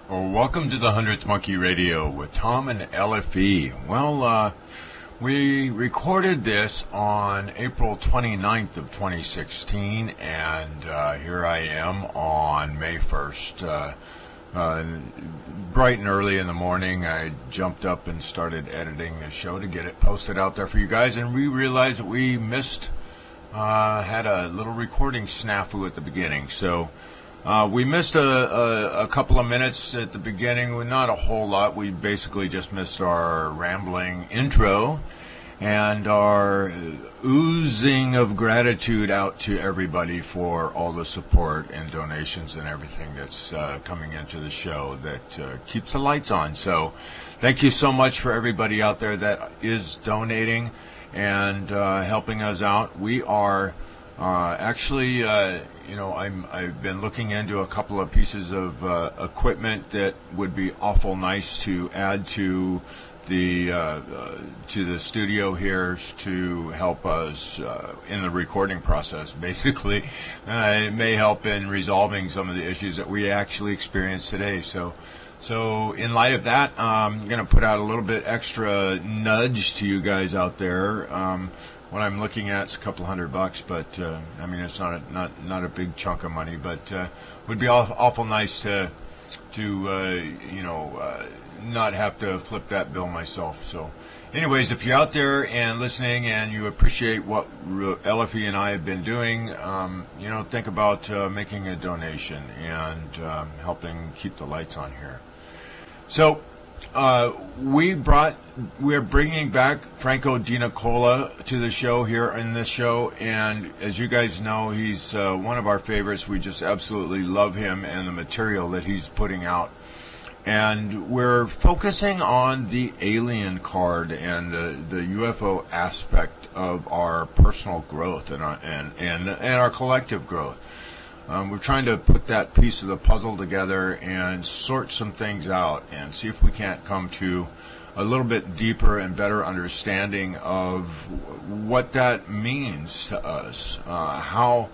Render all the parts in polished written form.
Well, welcome to the 100th Monkey Radio with Tom and LFE. Well, we recorded this on April 29th of 2016, and here I am on May 1st. Bright and early in the morning, I jumped up and started editing the show to get it posted out there for you guys, and we realized that we had a little recording snafu at the beginning, so we missed a couple of minutes at the beginning, not a whole lot. We basically just missed our rambling intro and our oozing of gratitude out to everybody for all the support and donations and everything that's coming into the show that keeps the lights on. So thank you so much for everybody out there that is donating and helping us out. We are actually... I've been looking into a couple of pieces of equipment that would be awful nice to add to the studio here to help us in the recording process. Basically, it may help in resolving some of the issues that we actually experienced today. So in light of that, I'm going to put out a little bit extra nudge to you guys out there. What I'm looking at is a couple $100, but I mean it's not a big chunk of money, but would be awful nice to not have to flip that bill myself. So, anyways, if you're out there and listening and you appreciate what LFE and I have been doing, think about making a donation and helping keep the lights on here. So. We're bringing back Franco DeNicola to the show here in this show, and as you guys know, he's one of our favorites. We just absolutely love him and the material that he's putting out. And we're focusing on the alien card and the UFO aspect of our personal growth and our collective growth. We're trying to put that piece of the puzzle together and sort some things out and see if we can't come to a little bit deeper and better understanding of what that means to us. How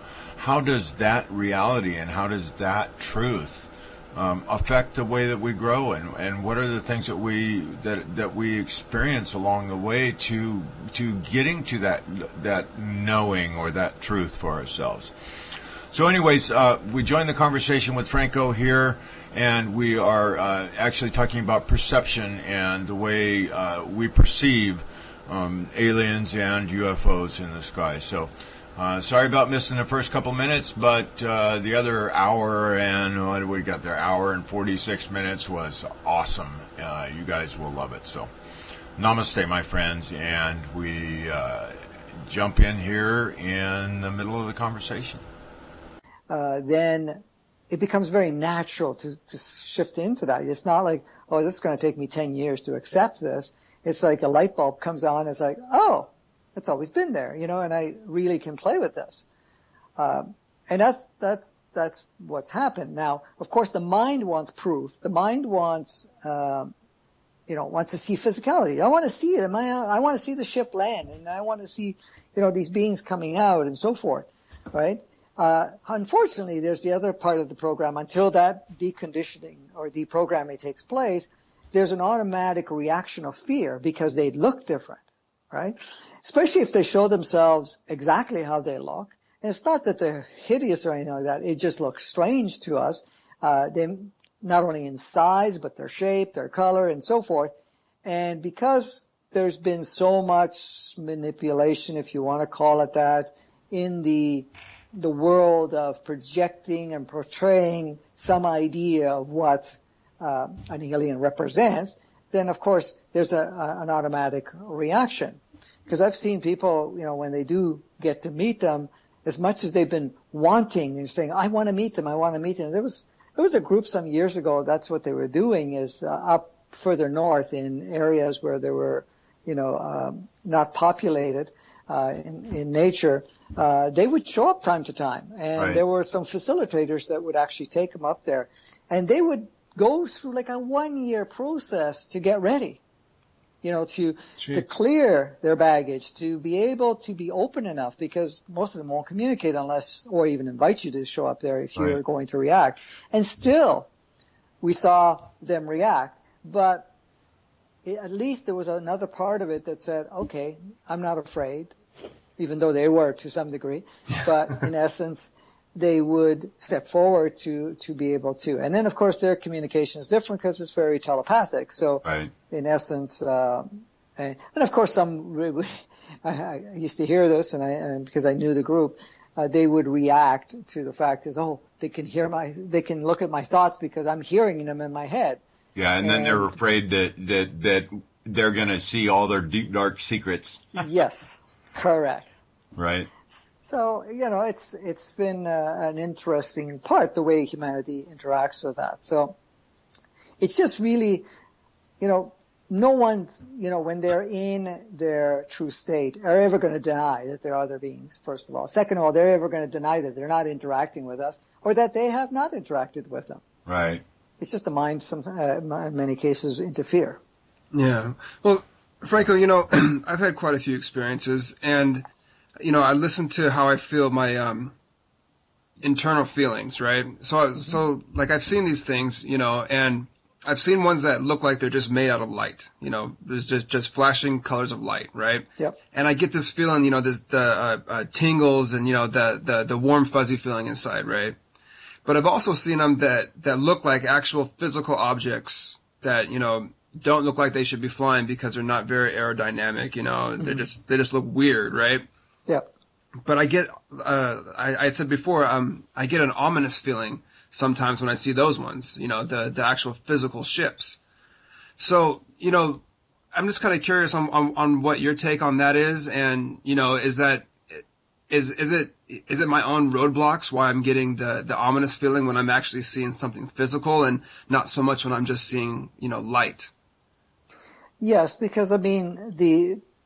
does that reality and how does that truth affect the way that we grow, and what are the things that we experience along the way to getting to that knowing or that truth for ourselves. So anyways, we joined the conversation with Franco here, and we are actually talking about perception and the way we perceive aliens and UFOs in the sky. So sorry about missing the first couple minutes, but the other hour and what we got there, hour and 46 minutes was awesome. You guys will love it. So namaste, my friends, and we jump in here in the middle of the conversation. Then it becomes very natural to shift into that. It's not like, oh, this is going to take me 10 years to accept this. It's like a light bulb comes on. It's like, oh, it's always been there, and I really can play with this. And that's what's happened. Now, of course, the mind wants proof. The mind wants, wants to see physicality. I want to see it. I want to see the ship land, and I want to see, these beings coming out and so forth, right? Unfortunately, there's the other part of the program. Until that deconditioning or deprogramming takes place, there's an automatic reaction of fear because they look different, right? Especially if they show themselves exactly how they look. And it's not that they're hideous or anything like that. It just looks strange to us. They not only in size, but their shape, their color, and so forth. And because there's been so much manipulation, if you want to call it that, in the world of projecting and portraying some idea of what an alien represents, then of course there's an automatic reaction. Because I've seen people, when they do get to meet them, as much as they've been wanting and saying, I want to meet them, I want to meet them. There was a group some years ago, that's what they were doing, is up further north in areas where there were, not populated in nature. They would show up time to time, and right. There were some facilitators that would actually take them up there, and they would go through like a 1-year process to get ready, to clear their baggage, to be able to be open enough, because most of them won't communicate unless, or even invite you to show up there if you're going to react. And still, we saw them react, but at least there was another part of it that said, okay, I'm not afraid, even though they were to some degree, but in essence, they would step forward to be able to. And then, of course, their communication is different because it's very telepathic. So, in essence, and of course, I used to hear this, and because I knew the group, they would react to the fact is, oh, they can look at my thoughts because I'm hearing them in my head. Yeah, and then they're afraid that they're going to see all their deep, dark secrets. Yes, correct. Right. So, it's been an interesting part, the way humanity interacts with that. So it's just really, no one's, when they're in their true state, are ever going to deny that there are other beings, first of all. Second of all, they're ever going to deny that they're not interacting with us or that they have not interacted with them. Right. It's just the mind, in many cases, interfere. Yeah. Well, Franco, I've had quite a few experiences, and, I listen to how I feel my internal feelings, right? So like I've seen these things, and I've seen ones that look like they're just made out of light. There's just flashing colors of light, right? Yep. And I get this feeling, the tingles and the warm fuzzy feeling inside, right? But I've also seen them that look like actual physical objects that don't look like they should be flying because they're not very aerodynamic. They just look weird, right? Yep. But I get I said before I get an ominous feeling sometimes when I see those ones, the actual physical ships. So, I'm just kind of curious on what your take on that is. And, is it my own roadblocks why I'm getting the ominous feeling when I'm actually seeing something physical and not so much when I'm just seeing, light? Yes, because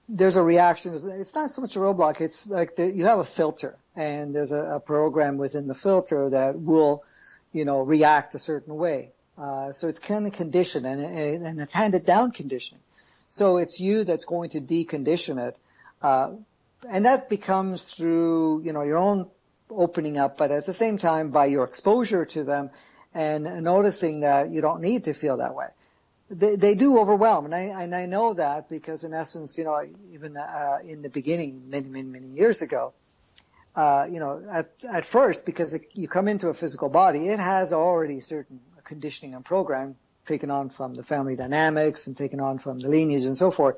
there's a reaction. It's not so much a roadblock. It's like you have a filter, and there's a program within the filter that will react a certain way. So it's kind of conditioned, and it's handed down conditioning. So it's you that's going to decondition it. And that becomes through, your own opening up, but at the same time by your exposure to them and noticing that you don't need to feel that way. They do overwhelm, and I know that because in essence, even in the beginning, many years ago, at first, because you come into a physical body, it has already certain conditioning and program taken on from the family dynamics and taken on from the lineage and so forth.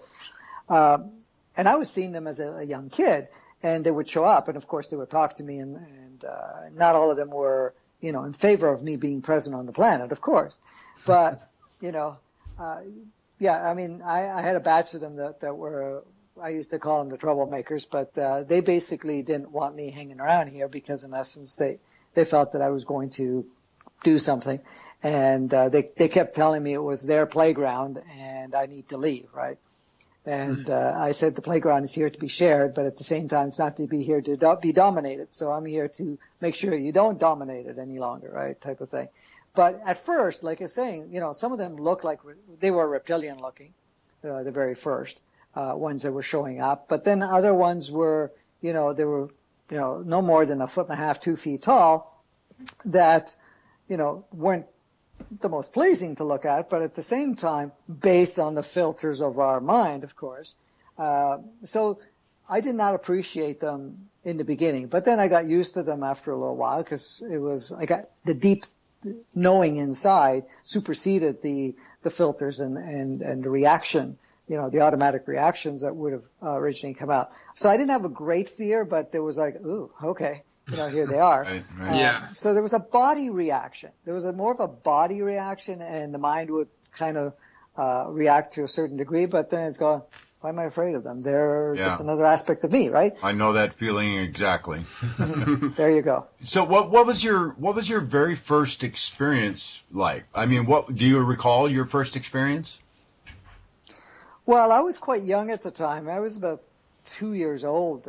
And I was seeing them as a young kid, and they would show up, and of course they would talk to me, and not all of them were, in favor of me being present on the planet, of course. But, I had a batch of them that were, I used to call them the troublemakers, but they basically didn't want me hanging around here because in essence they felt that I was going to do something, and they kept telling me it was their playground and I need to leave, right? And I said the playground is here to be shared, but at the same time it's not to be here to be dominated. So I'm here to make sure you don't dominate it any longer, right? Type of thing. But at first, like I was saying, some of them looked like they were reptilian looking, the very first ones that were showing up. But then other ones were, they were, no more than 1.5 feet, 2 feet tall that, weren't the most pleasing to look at, but at the same time, based on the filters of our mind, of course. So I did not appreciate them in the beginning, but then I got used to them after a little while because I got the deep knowing inside superseded the filters and the reaction, the automatic reactions that would have originally come out. So I didn't have a great fear, but there was like, ooh, okay. Here they are. Right. Yeah. So there was a body reaction. There was more of a body reaction, and the mind would kind of react to a certain degree, but then it's going, why am I afraid of them? They're just another aspect of me, right? I know that feeling exactly. There you go. So what was your very first experience like? I mean, do you recall your first experience? Well, I was quite young at the time. I was about 2 years old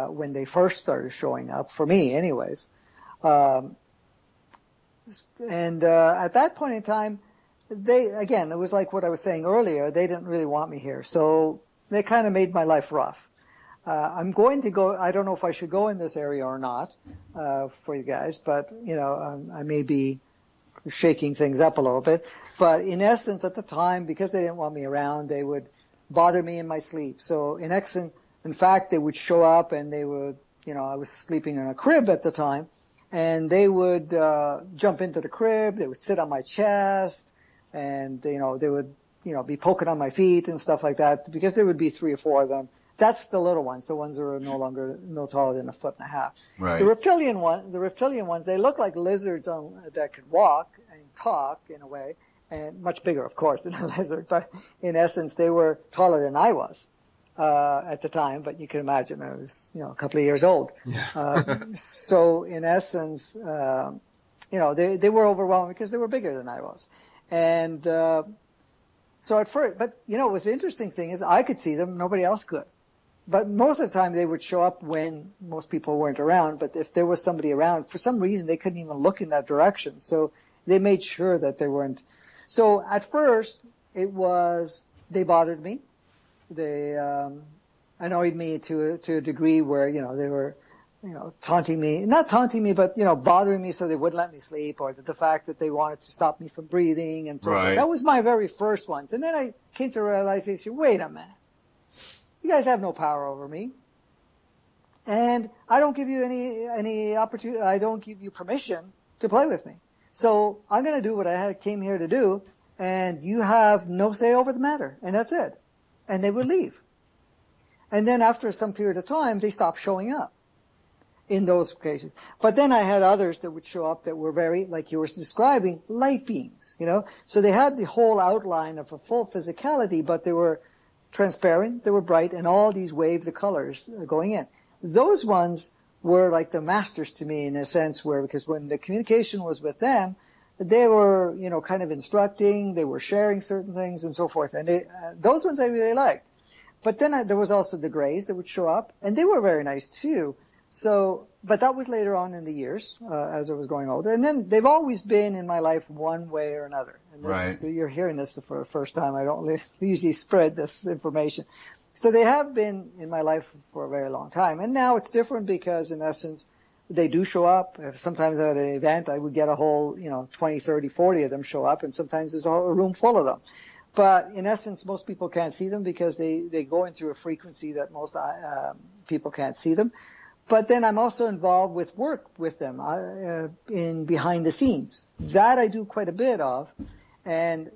when they first started showing up, for me anyways. And at that point in time, it was like what I was saying earlier, they didn't really want me here. So they kind of made my life rough. I'm going to go, I don't know if I should go in this area or not for you guys, but, I may be shaking things up a little bit. But in essence, at the time, because they didn't want me around, they would bother me in my sleep. So in fact, they would show up and they would, I was sleeping in a crib at the time, and they would jump into the crib. They would sit on my chest, and they would be poking on my feet and stuff like that, because there would be 3 or 4 of them. That's the little ones, the ones that are no taller than 1.5 feet. Right. The reptilian ones, they look like lizards that could walk and talk in a way, and much bigger, of course, than a lizard. But in essence, they were taller than I was at the time. But you can imagine I was, a couple of years old. Yeah. So in essence, they were overwhelming because they were bigger than I was, and so at first, but what's the interesting thing is I could see them, nobody else could. But most of the time they would show up when most people weren't around. But if there was somebody around, for some reason they couldn't even look in that direction. So they made sure that they weren't. So at first they bothered me. They annoyed me to a degree where, they were, taunting me, not taunting me, but, bothering me so they wouldn't let me sleep, or the fact that they wanted to stop me from breathing and so Right. forth. That was my very first ones. And then I came to the realization, wait a minute. You guys have no power over me, and I don't give you any opportunity. I don't give you permission to play with me. So I'm going to do what I came here to do, and you have no say over the matter, and that's it. And they would leave. And then after some period of time, they stopped showing up in those occasions. But then I had others that would show up that were very, like you were describing, light beings. So they had the whole outline of a full physicality, but they were transparent, they were bright, and all these waves of colors going in. Those ones were like the masters to me in a sense, because when the communication was with them, they were, kind of instructing, they were sharing certain things and so forth. And those ones I really liked. But then there was also the grays that would show up, and they were very nice too. So, but that was later on in the years, as I was going older. And then they've always been in my life one way or another. And Right. You're hearing this for the first time. I don't usually spread this information. So they have been in my life for a very long time. And now it's different because, in essence, they do show up. Sometimes at an event, I would get a whole, 20, 30, 40 of them show up, and sometimes there's a whole room full of them. But in essence, most people can't see them because they go into a frequency that most people can't see them. But then I'm also involved with work with them in behind the scenes. That I do quite a bit of. And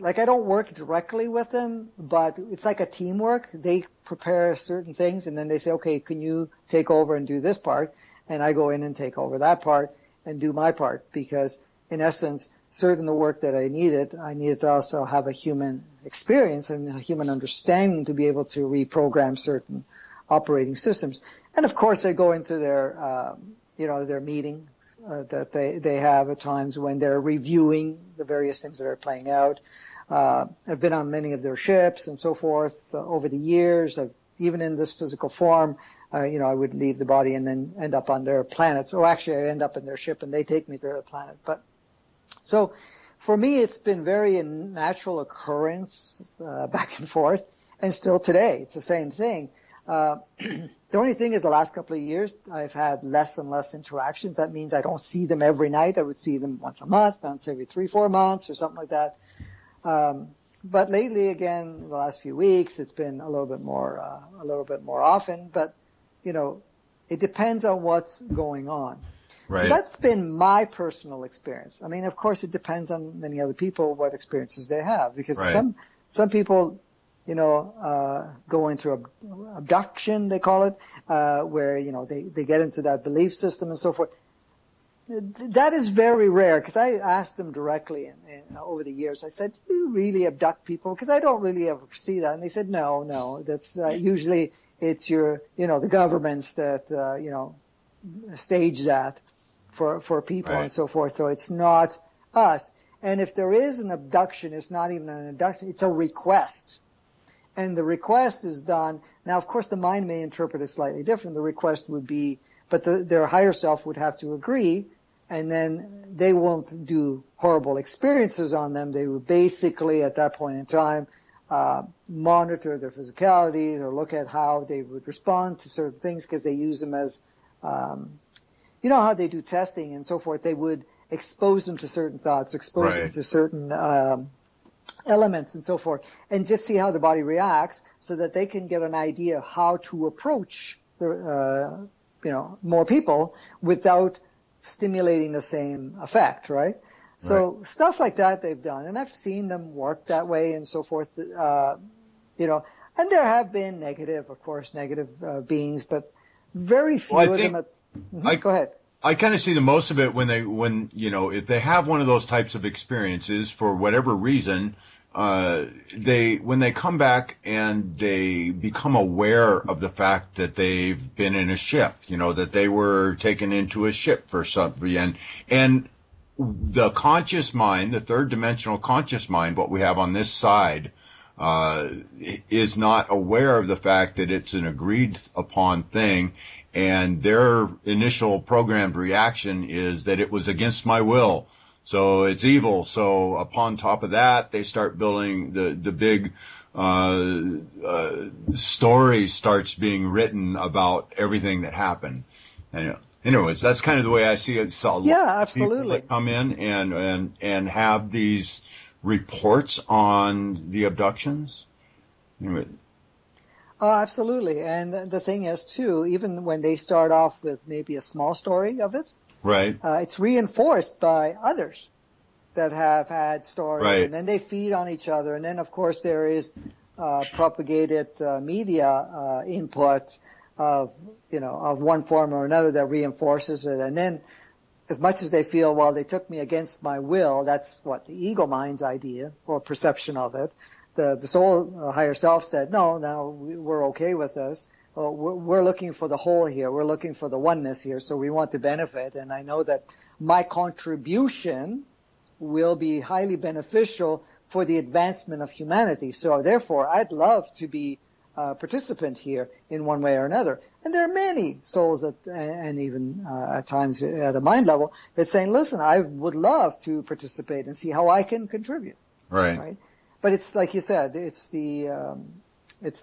I don't work directly with them, but it's like a teamwork. They prepare certain things, and then they say, okay, can you take over and do this part? And I go in and take over that part and do my part, because in essence, certain the work that I needed to also have a human experience and a human understanding to be able to reprogram certain operating systems. And of course, I go into their, their meetings that they have at times when they're reviewing the various things that are playing out. I've been on many of their ships and so forth over the years. Even in this physical form, I would leave the body and then end up on their planets. Or actually, I end up in their ship and they take me to their planet. But so for me, it's been very a natural occurrence back and forth, and still today, it's the same thing. The only thing is the last couple of years, I've had less and less interactions. That means I don't see them every night. I would see them once a month, once every 3-4 months or something like that. But lately, again, the last few weeks, it's been a little bit more often. But, it depends on what's going on. Right. So that's been my personal experience. I mean, of course, it depends on many other people, what experiences they have, because Right. some people, go into abduction, they call it, where, they get into that belief system and so forth. That is very rare, because I asked them directly over the years. I said, do you really abduct people? Because I don't really ever see that. And they said, no, that's usually it's the governments that, stage that for people Right. and so forth. So it's not us. And if there is an abduction, it's not even an abduction, it's a request. And the request is done. Now, of course, the mind may interpret it slightly different. The request would be, but their higher self would have to agree, and then they won't do horrible experiences on them. They would basically, at that point in time, monitor their physicality or look at how they would respond to certain things, because they use them as, how they do testing and so forth. They would expose them to certain thoughts, expose them Right. to certain elements and so forth, and just see how the body reacts so that they can get an idea of how to approach the, more people without stimulating the same effect, right? So stuff like that they've done, and I've seen them work that way and so forth, and there have been negative beings, but very few Well, I of think them. Go ahead. I kind of see the most of it when if they have one of those types of experiences for whatever reason, when they come back and they become aware of the fact that they've been in a ship, that they were taken into a ship for something, and the conscious mind, the third dimensional conscious mind, what we have on this side, is not aware of the fact that it's an agreed upon thing, and their initial programmed reaction is that it was against my will, so it's evil. So upon top of that, they start building the big story starts being written about everything that happened. And, anyways, that's kind of the way I see it. So Yeah, absolutely. People that come in and have these reports on the abductions. Anyway. Oh, absolutely. And the thing is, too, even when they start off with maybe a small story of it, Right. It's reinforced by others that have had stories, Right. and then they feed on each other. And then, of course, there is propagated media input of one form or another that reinforces it. And then, as much as they feel, well, they took me against my will, that's what the ego mind's idea or perception of it. The soul, higher self said, no, we're okay with this. We're looking for the whole here. We're looking for the oneness here. So we want to benefit. And I know that my contribution will be highly beneficial for the advancement of humanity. So therefore, I'd love to be a participant here in one way or another. And there are many souls that, and even at times at a mind level, that's saying, listen, I would love to participate and see how I can contribute. Right? But it's like you said, it's the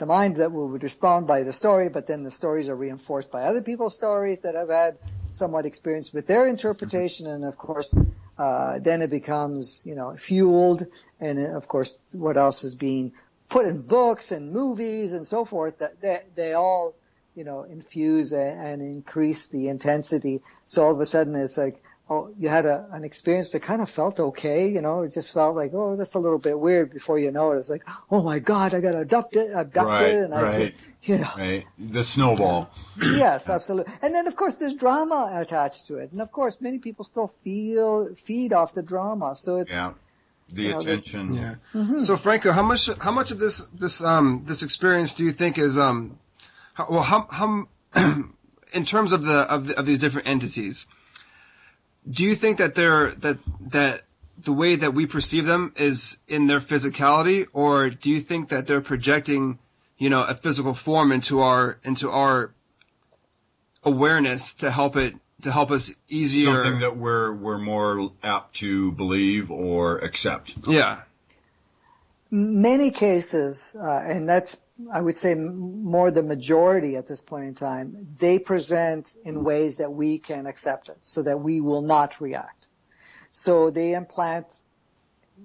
mind that will respond by the story, but then the stories are reinforced by other people's stories that have had somewhat experience with their interpretation, and of course, then it becomes, fueled, and of course, what else is being put in books and movies and so forth, that they all, infuse and increase the intensity. So all of a sudden, it's like, oh, you had an experience that kind of felt okay, it just felt like, oh, that's a little bit weird. Before you know it, it's like, oh my God, I got abducted, and right. Right. The snowball. Yes, absolutely. And then, of course, there's drama attached to it, and of course, many people still feed off the drama. So it's the attention. Yeah. Mm-hmm. So, Franco, how much of this experience do you think is how in terms of these different entities? Do you think that that the way that we perceive them is in their physicality, or do you think that they're projecting, a physical form into our awareness to help us easier? Something that we're more apt to believe or accept. Yeah. Many cases, and that's, I would say, more the majority at this point in time, they present in ways that we can accept it, so that we will not react. So they implant,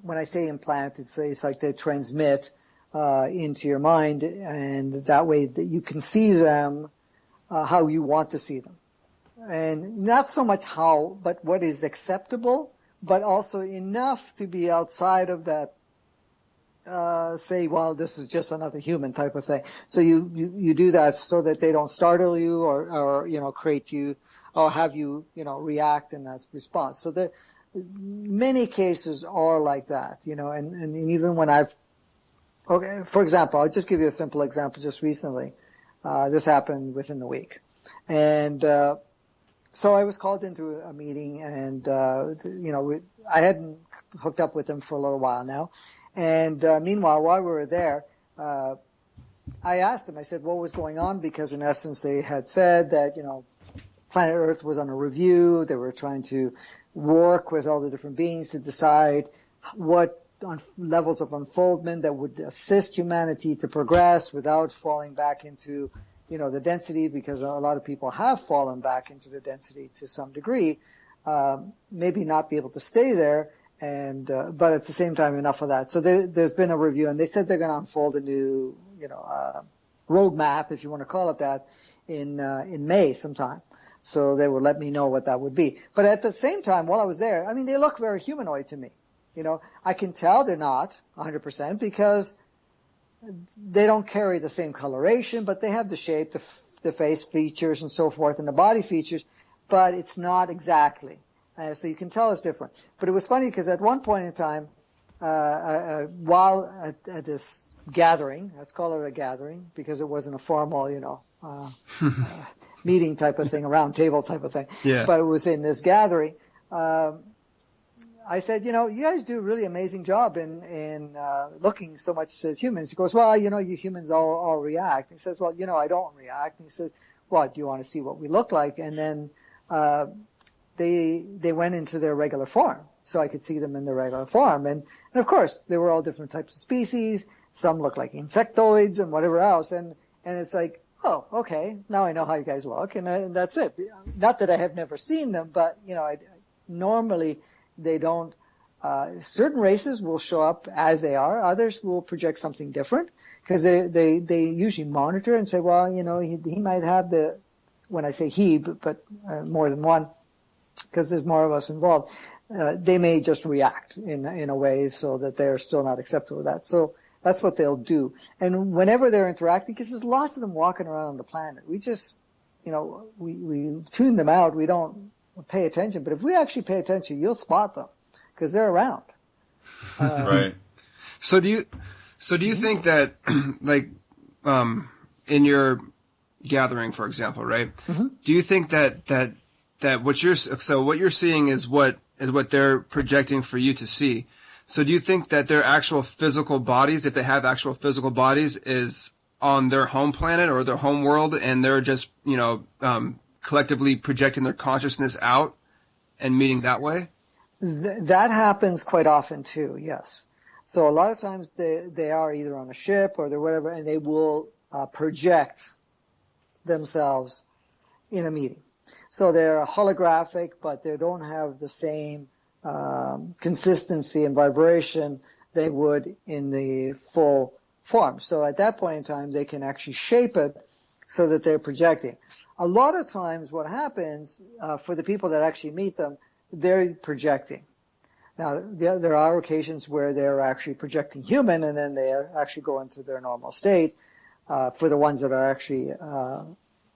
when I say implant, it's like they transmit into your mind, and that way that you can see them how you want to see them. And not so much how, but what is acceptable, but also enough to be outside of that, say, well, this is just another human type of thing. So you do that so that they don't startle you or create you or have you, react in that response. So there, many cases are like that, and even when for example, I'll just give you a simple example just recently. This happened within the week. And, so I was called into a meeting, and, I hadn't hooked up with them for a little while now. And meanwhile, while we were there, I asked them, I said, what was going on? Because in essence, they had said that, planet Earth was on a review. They were trying to work with all the different beings to decide what levels of unfoldment that would assist humanity to progress without falling back into, the density, because a lot of people have fallen back into the density to some degree. maybe not be able to stay there, and but at the same time, enough of that. So there's been a review, and they said they're going to unfold a new, roadmap, if you want to call it that, in May sometime. So they would let me know what that would be. But at the same time, while I was there, I mean, they look very humanoid to me. I can tell they're not 100% because they don't carry the same coloration, but they have the shape, the face features and so forth, and the body features, but it's not exactly. So you can tell it's different. But it was funny because at one point in time, while at this gathering, let's call it a gathering because it wasn't a formal, meeting type of thing, a round table type of thing. Yeah. But it was in this gathering. I said, you guys do a really amazing job in looking so much as humans. He goes, well, you humans all react. He says, well, I don't react. And he says, well, do you want to see what we look like? And then they went into their regular form, so I could see them in their regular form. And of course, they were all different types of species. Some look like insectoids and whatever else. And it's like, oh, okay, now I know how you guys look, and that's it. Not that I have never seen them, but normally they don't. Certain races will show up as they are. Others will project something different because they usually monitor and say, well, he might have when I say he, but more than one, because there's more of us involved. They may just react in a way so that they're still not acceptable with that. So that's what they'll do. And whenever they're interacting, because there's lots of them walking around on the planet, we just, we tune them out. We don't pay attention. But if we actually pay attention, you'll spot them because they're around. Right. So do you think that, like, in your gathering, for example, right? Mm-hmm. Do you think that what you're seeing is what they're projecting for you to see? So do you think that their actual physical bodies, if they have actual physical bodies, is on their home planet or their home world, and they're just, collectively projecting their consciousness out and meeting that way? That happens quite often too, yes. So a lot of times they are either on a ship or they're whatever, and they will project themselves in a meeting. So they're holographic, but they don't have the same consistency and vibration they would in the full form. So at that point in time, they can actually shape it so that they're projecting. A lot of times what happens for the people that actually meet them, they're projecting. Now, there are occasions where they're actually projecting human, and then they actually go into their normal state for the ones that are actually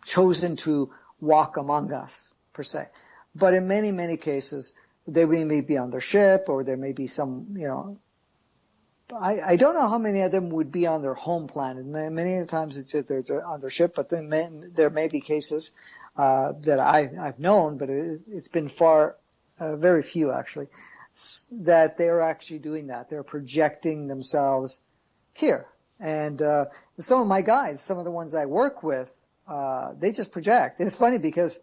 chosen to walk among us, per se. But in many, many cases, they may be on their ship, or there may be some, I don't know how many of them would be on their home planet. Many times it's just they're on their ship, but then there may be cases that I've known, but it's been very few actually, that they're actually doing that. They're projecting themselves here. And some of my guides, some of the ones I work with, they just project. And it's funny because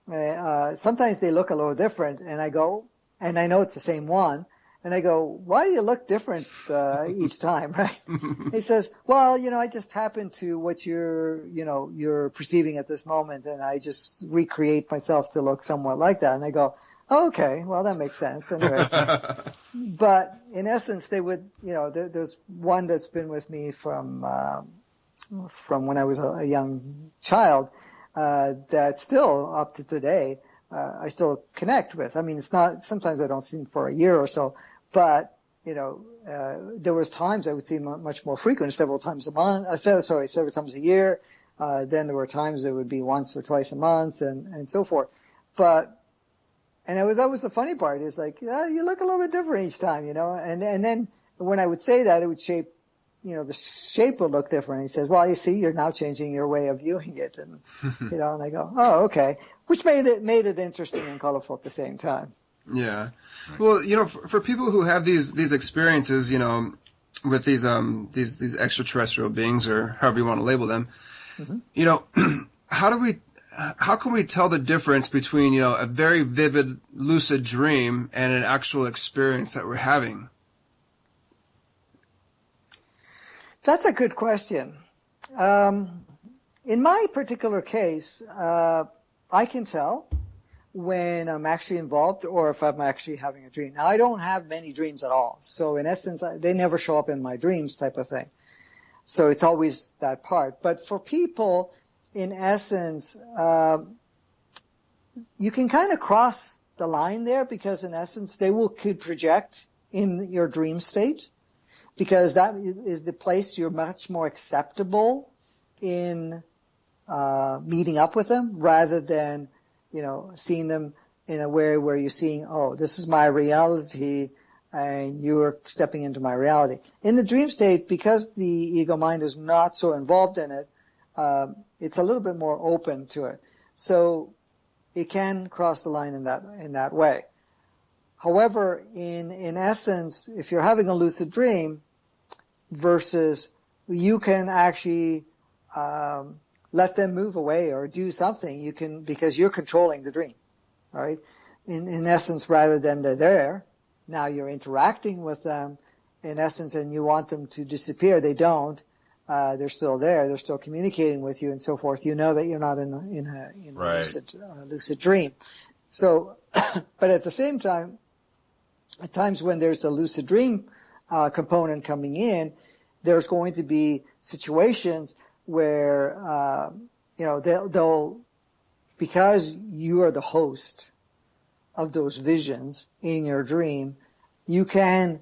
sometimes they look a little different, and I go, and I know it's the same one, and I go, why do you look different each time, right? He says, well, I just happen to what you're perceiving at this moment, and I just recreate myself to look somewhat like that. And I go, oh, okay, well, that makes sense. Anyway, but in essence, they would, there's one that's been with me from when I was a young child that still up to today I still connect with. I mean, it's not, sometimes I don't see him for a year or so, but there was times I would see him much more frequent, several times a month. Several times a year. Then there were times it would be once or twice a month, and so forth. But that was the funny part. Is like, you look a little bit different each time, And then when I would say that, it would shape. The shape would look different. He says, well, you see, you're now changing your way of viewing it. And, and I go, oh, okay. Which made it interesting and colorful at the same time. Yeah. Well, for people who have these experiences, with these extraterrestrial beings, or however you want to label them, mm-hmm. How can we tell the difference between, a very vivid, lucid dream and an actual experience that we're having? That's a good question. In my particular case, I can tell when I'm actually involved or if I'm actually having a dream. Now, I don't have many dreams at all. So in essence, they never show up in my dreams type of thing. So it's always that part. But for people, in essence, you can kind of cross the line there because in essence, could project in your dream state because that is the place you're much more acceptable in meeting up with them rather than, seeing them in a way where you're seeing, oh, this is my reality and you're stepping into my reality. In the dream state, because the ego mind is not so involved in it, it's a little bit more open to it. So it can cross the line in that way. However, in essence, if you're having a lucid dream versus you can actually let them move away or do something, you can, because you're controlling the dream, right? In essence, rather than they're there, now you're interacting with them in essence and you want them to disappear. They don't. They're still there. They're still communicating with you and so forth. You know that you're not in a Right. lucid dream. So, but at the same time, at times when there's a lucid dream component coming in, there's going to be situations where, they'll, because you are the host of those visions in your dream, you can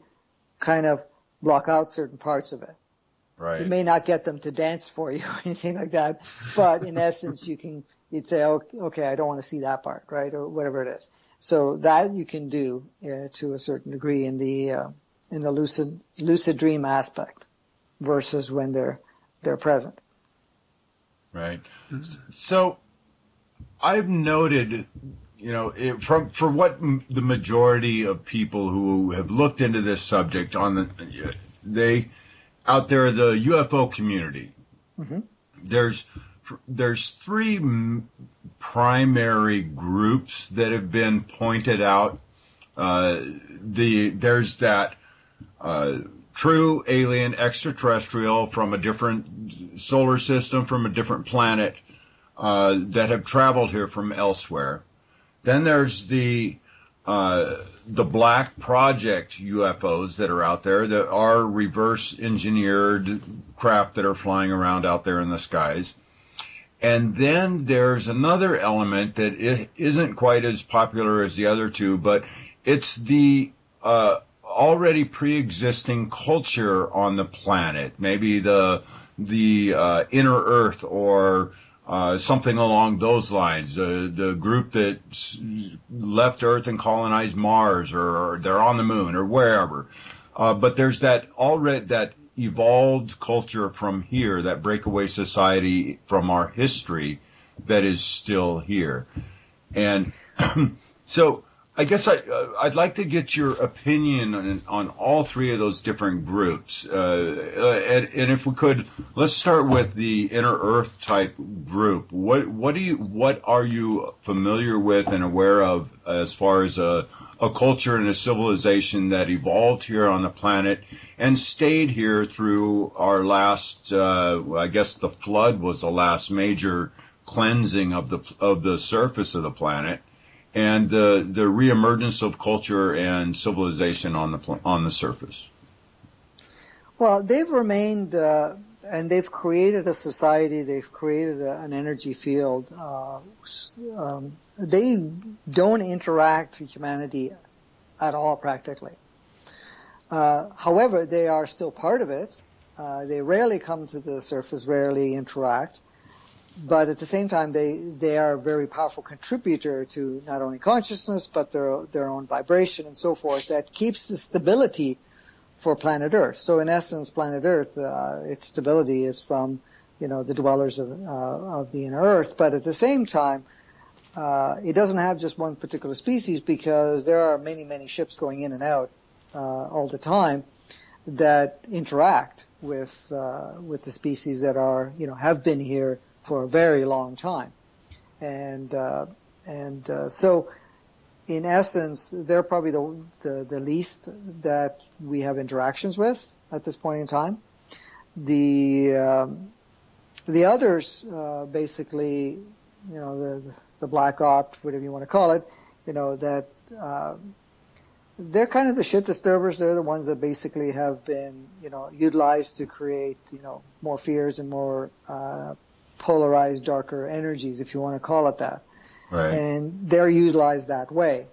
kind of block out certain parts of it. Right. You may not get them to dance for you or anything like that, but in essence, you'd say, okay, I don't want to see that part, right, or whatever it is. So that you can do to a certain degree in the lucid dream aspect versus when they're present. Right. So I've noted, for what the majority of people who have looked into this subject out there, the UFO community, Mm-hmm. there's three primary groups that have been pointed out. There's that true alien extraterrestrial from a different solar system, from a different planet, that have traveled here from elsewhere. Then there's the Black Project UFOs that are out there that are reverse engineered craft that are flying around out there in the skies. And then there's another element that isn't quite as popular as the other two, but it's the already pre-existing culture on the planet, maybe the inner Earth or something along those lines. The group that left Earth and colonized Mars, or they're on the moon, or wherever. But there's that evolved culture from here, that breakaway society from our history that is still here. And so I guess I'd like to get your opinion on all three of those different groups. And if we could, let's start with the inner Earth type group. What are you familiar with and aware of as far as a culture and a civilization that evolved here on the planet and stayed here through our last, I guess the flood was the last major cleansing of the surface of the planet, and the reemergence of culture and civilization on the surface? Well, they've remained, and they've created a society. They've created an energy field. They don't interact with humanity at all, practically. However, they are still part of it. They rarely come to the surface, rarely interact. But at the same time, they are a very powerful contributor to not only consciousness, but their own vibration and so forth that keeps the stability for planet Earth. So in essence, planet Earth, its stability is from, the dwellers of the inner Earth. But at the same time, it doesn't have just one particular species, because there are many, many ships going in and out all the time that interact with the species that are, have been here for a very long time. And so in essence, they're probably the least that we have interactions with at this point in time. The others, basically, the black opt, whatever you want to call it, that they're kind of the shit disturbers. They're the ones that basically have been, utilized to create, more fears and more polarized, darker energies, if you want to call it that. Right. And they're utilized that way.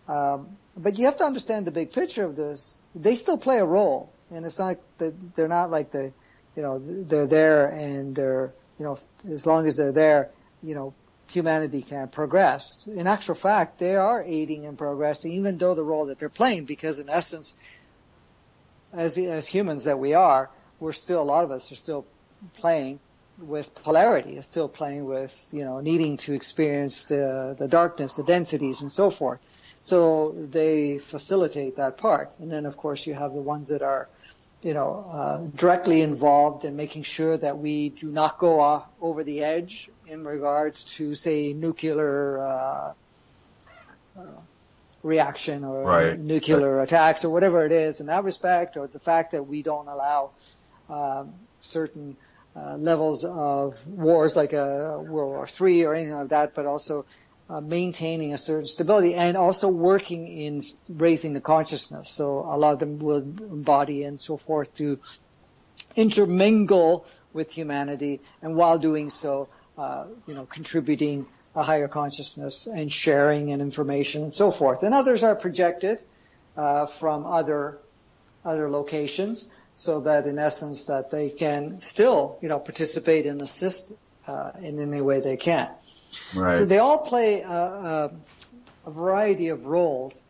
But you have to understand the big picture of this. They still play a role, and it's not that they're not like they're there and they're, as long as they're there, humanity can progress. In actual fact, they are aiding and progressing, even though the role that they're playing, because in essence, as humans that we are, we're still, a lot of us are still playing with polarity, is still playing with, needing to experience the darkness, the densities, and so forth. So they facilitate that part. And then, of course, you have the ones that are, directly involved in making sure that we do not go over the edge in regards to, say, nuclear reaction or nuclear attacks or whatever it is in that respect, or the fact that we don't allow certain levels of wars like World War III or anything like that, but also maintaining a certain stability and also working in raising the consciousness. So a lot of them will embody and so forth to intermingle with humanity, and while doing so, contributing a higher consciousness and sharing and information and so forth. And others are projected from other locations, so that in essence that they can still, participate and assist in any way they can. Right. So they all play a variety of roles.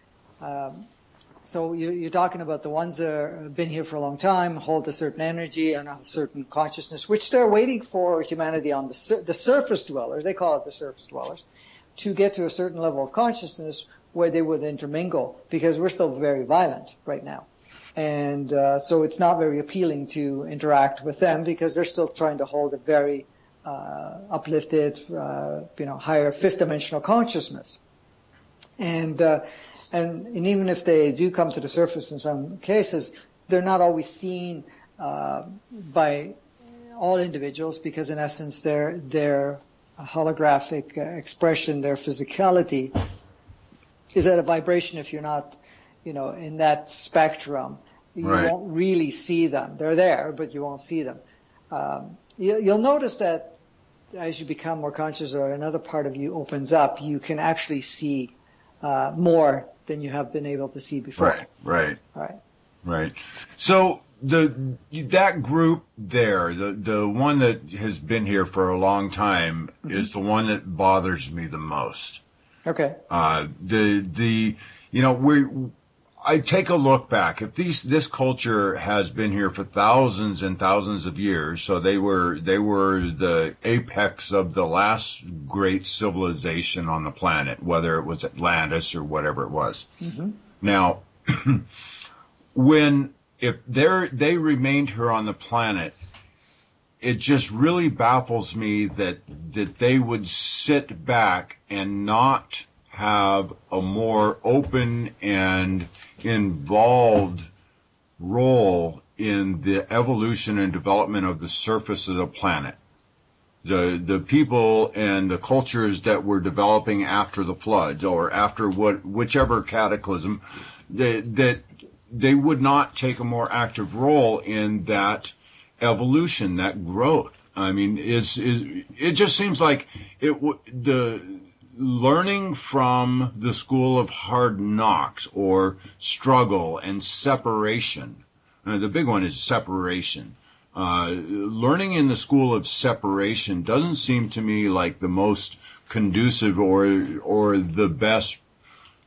So you're talking about the ones that have been here for a long time, hold a certain energy and a certain consciousness, which they're waiting for humanity on the surface dwellers, they call it the surface dwellers, to get to a certain level of consciousness where they would intermingle, because we're still very violent right now. And so it's not very appealing to interact with them, because they're still trying to hold a very uplifted, higher fifth dimensional consciousness. And even if they do come to the surface in some cases, they're not always seen by all individuals, because in essence their holographic expression, their physicality is at a vibration. If you're not, in that spectrum, you won't really see them. They're there, but you won't see them. You'll notice that as you become more conscious, or another part of you opens up, you can actually see more than you have been able to see before. Right. So that group there, the one that has been here for a long time, is the one that bothers me the most. Okay. I take a look back. If this culture has been here for thousands and thousands of years, so they were the apex of the last great civilization on the planet, whether it was Atlantis or whatever it was. Mm-hmm. Now, if they remained here on the planet, it just really baffles me that they would sit back and not have a more open and involved role in the evolution and development of the surface of the planet. The people and the cultures that were developing after the floods or after whichever cataclysm, that they would not take a more active role in that evolution, that growth. I mean, it just seems like the learning from the school of hard knocks or struggle and separation. The big one is separation. Learning in the school of separation doesn't seem to me like the most conducive or the best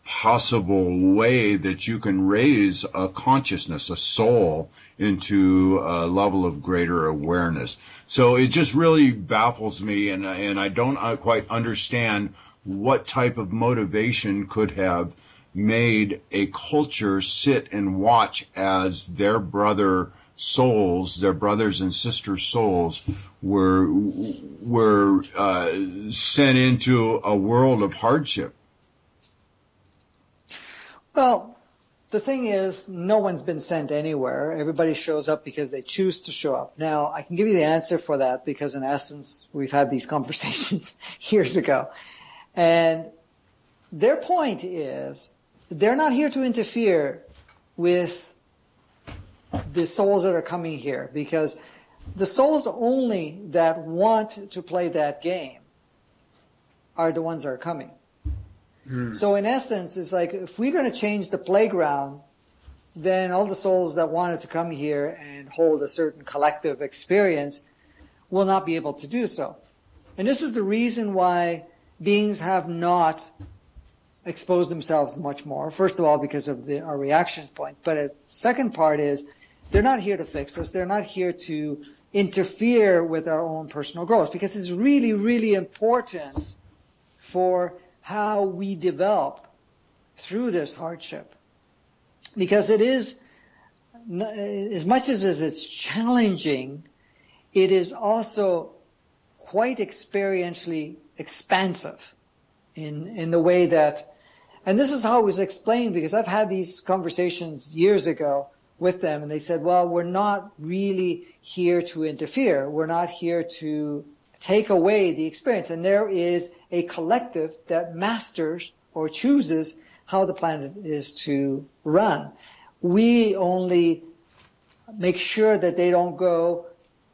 possible way that you can raise a consciousness, a soul, into a level of greater awareness. So it just really baffles me, and I don't quite understand what type of motivation could have made a culture sit and watch as their brothers and sister souls were sent into a world of hardship. Well, the thing is, no one's been sent anywhere. Everybody shows up because they choose to show up. Now, I can give you the answer for that, because in essence, we've had these conversations years ago. And their point is they're not here to interfere with the souls that are coming here, because the souls only that want to play that game are the ones that are coming. So in essence, it's like if we're going to change the playground, then all the souls that wanted to come here and hold a certain collective experience will not be able to do so. And this is the reason why beings have not exposed themselves much more. First of all, because of our reactions point. But the second part is they're not here to fix us. They're not here to interfere with our own personal growth, because it's really, really important for how we develop through this hardship. Because it is, as much as it's challenging, it is also quite experientially expansive in the way that, and this is how it was explained, because I've had these conversations years ago with them, and they said, well, we're not really here to interfere. We're not here to take away the experience. And there is a collective that masters or chooses how the planet is to run. We only make sure that they don't go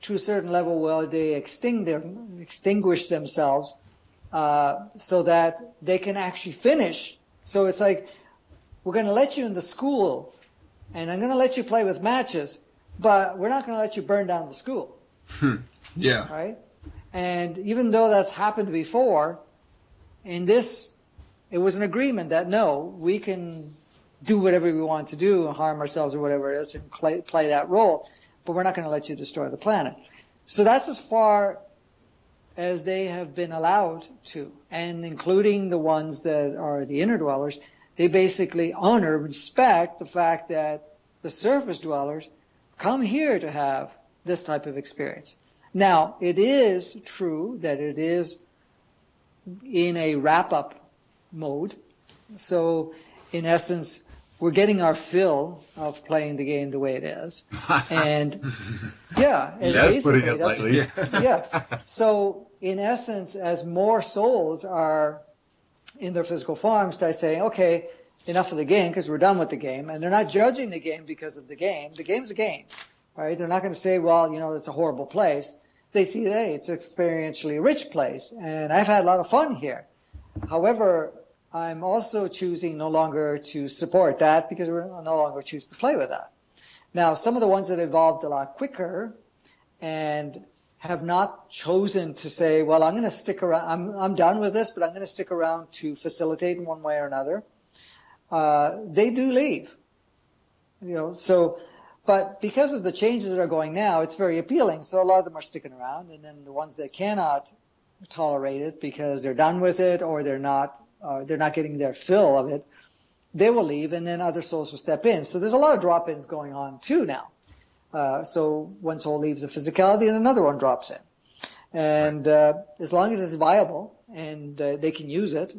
to a certain level where they extinguish themselves, so that they can actually finish. So it's like, we're going to let you in the school, and I'm going to let you play with matches, but we're not going to let you burn down the school. Yeah. Right? And even though that's happened before, in this, it was an agreement that no, we can do whatever we want to do, harm ourselves or whatever it is, and play that role, but we're not going to let you destroy the planet. So that's as far as they have been allowed to, and including the ones that are the inner dwellers, they basically honor, respect the fact that the surface dwellers come here to have this type of experience. Now, it is true that it is in a wrap-up mode. So, in essence, we're getting our fill of playing the game the way it is. And, yeah. And yes, basically, putting it lightly. Yes. So, in essence, as more souls are in their physical forms, they're saying, okay, enough of the game, because we're done with the game. And they're not judging the game because of the game. The game's a game, right? They're not going to say, well, you know, it's a horrible place. They see, hey, it's an experientially rich place, and I've had a lot of fun here. However, I'm also choosing no longer to support that, because we're no longer choose to play with that. Now, some of the ones that evolved a lot quicker and have not chosen to say, well, I'm going to stick around, I'm done with this, but I'm going to stick around to facilitate in one way or another, they do leave. You know, so, but because of the changes that are going now, it's very appealing. So a lot of them are sticking around, and then the ones that cannot tolerate it because they're done with it, or they're not getting their fill of it, they will leave, and then other souls will step in. So there's a lot of drop-ins going on too now. So one soul leaves the physicality, and another one drops in. And as long as it's viable and they can use it,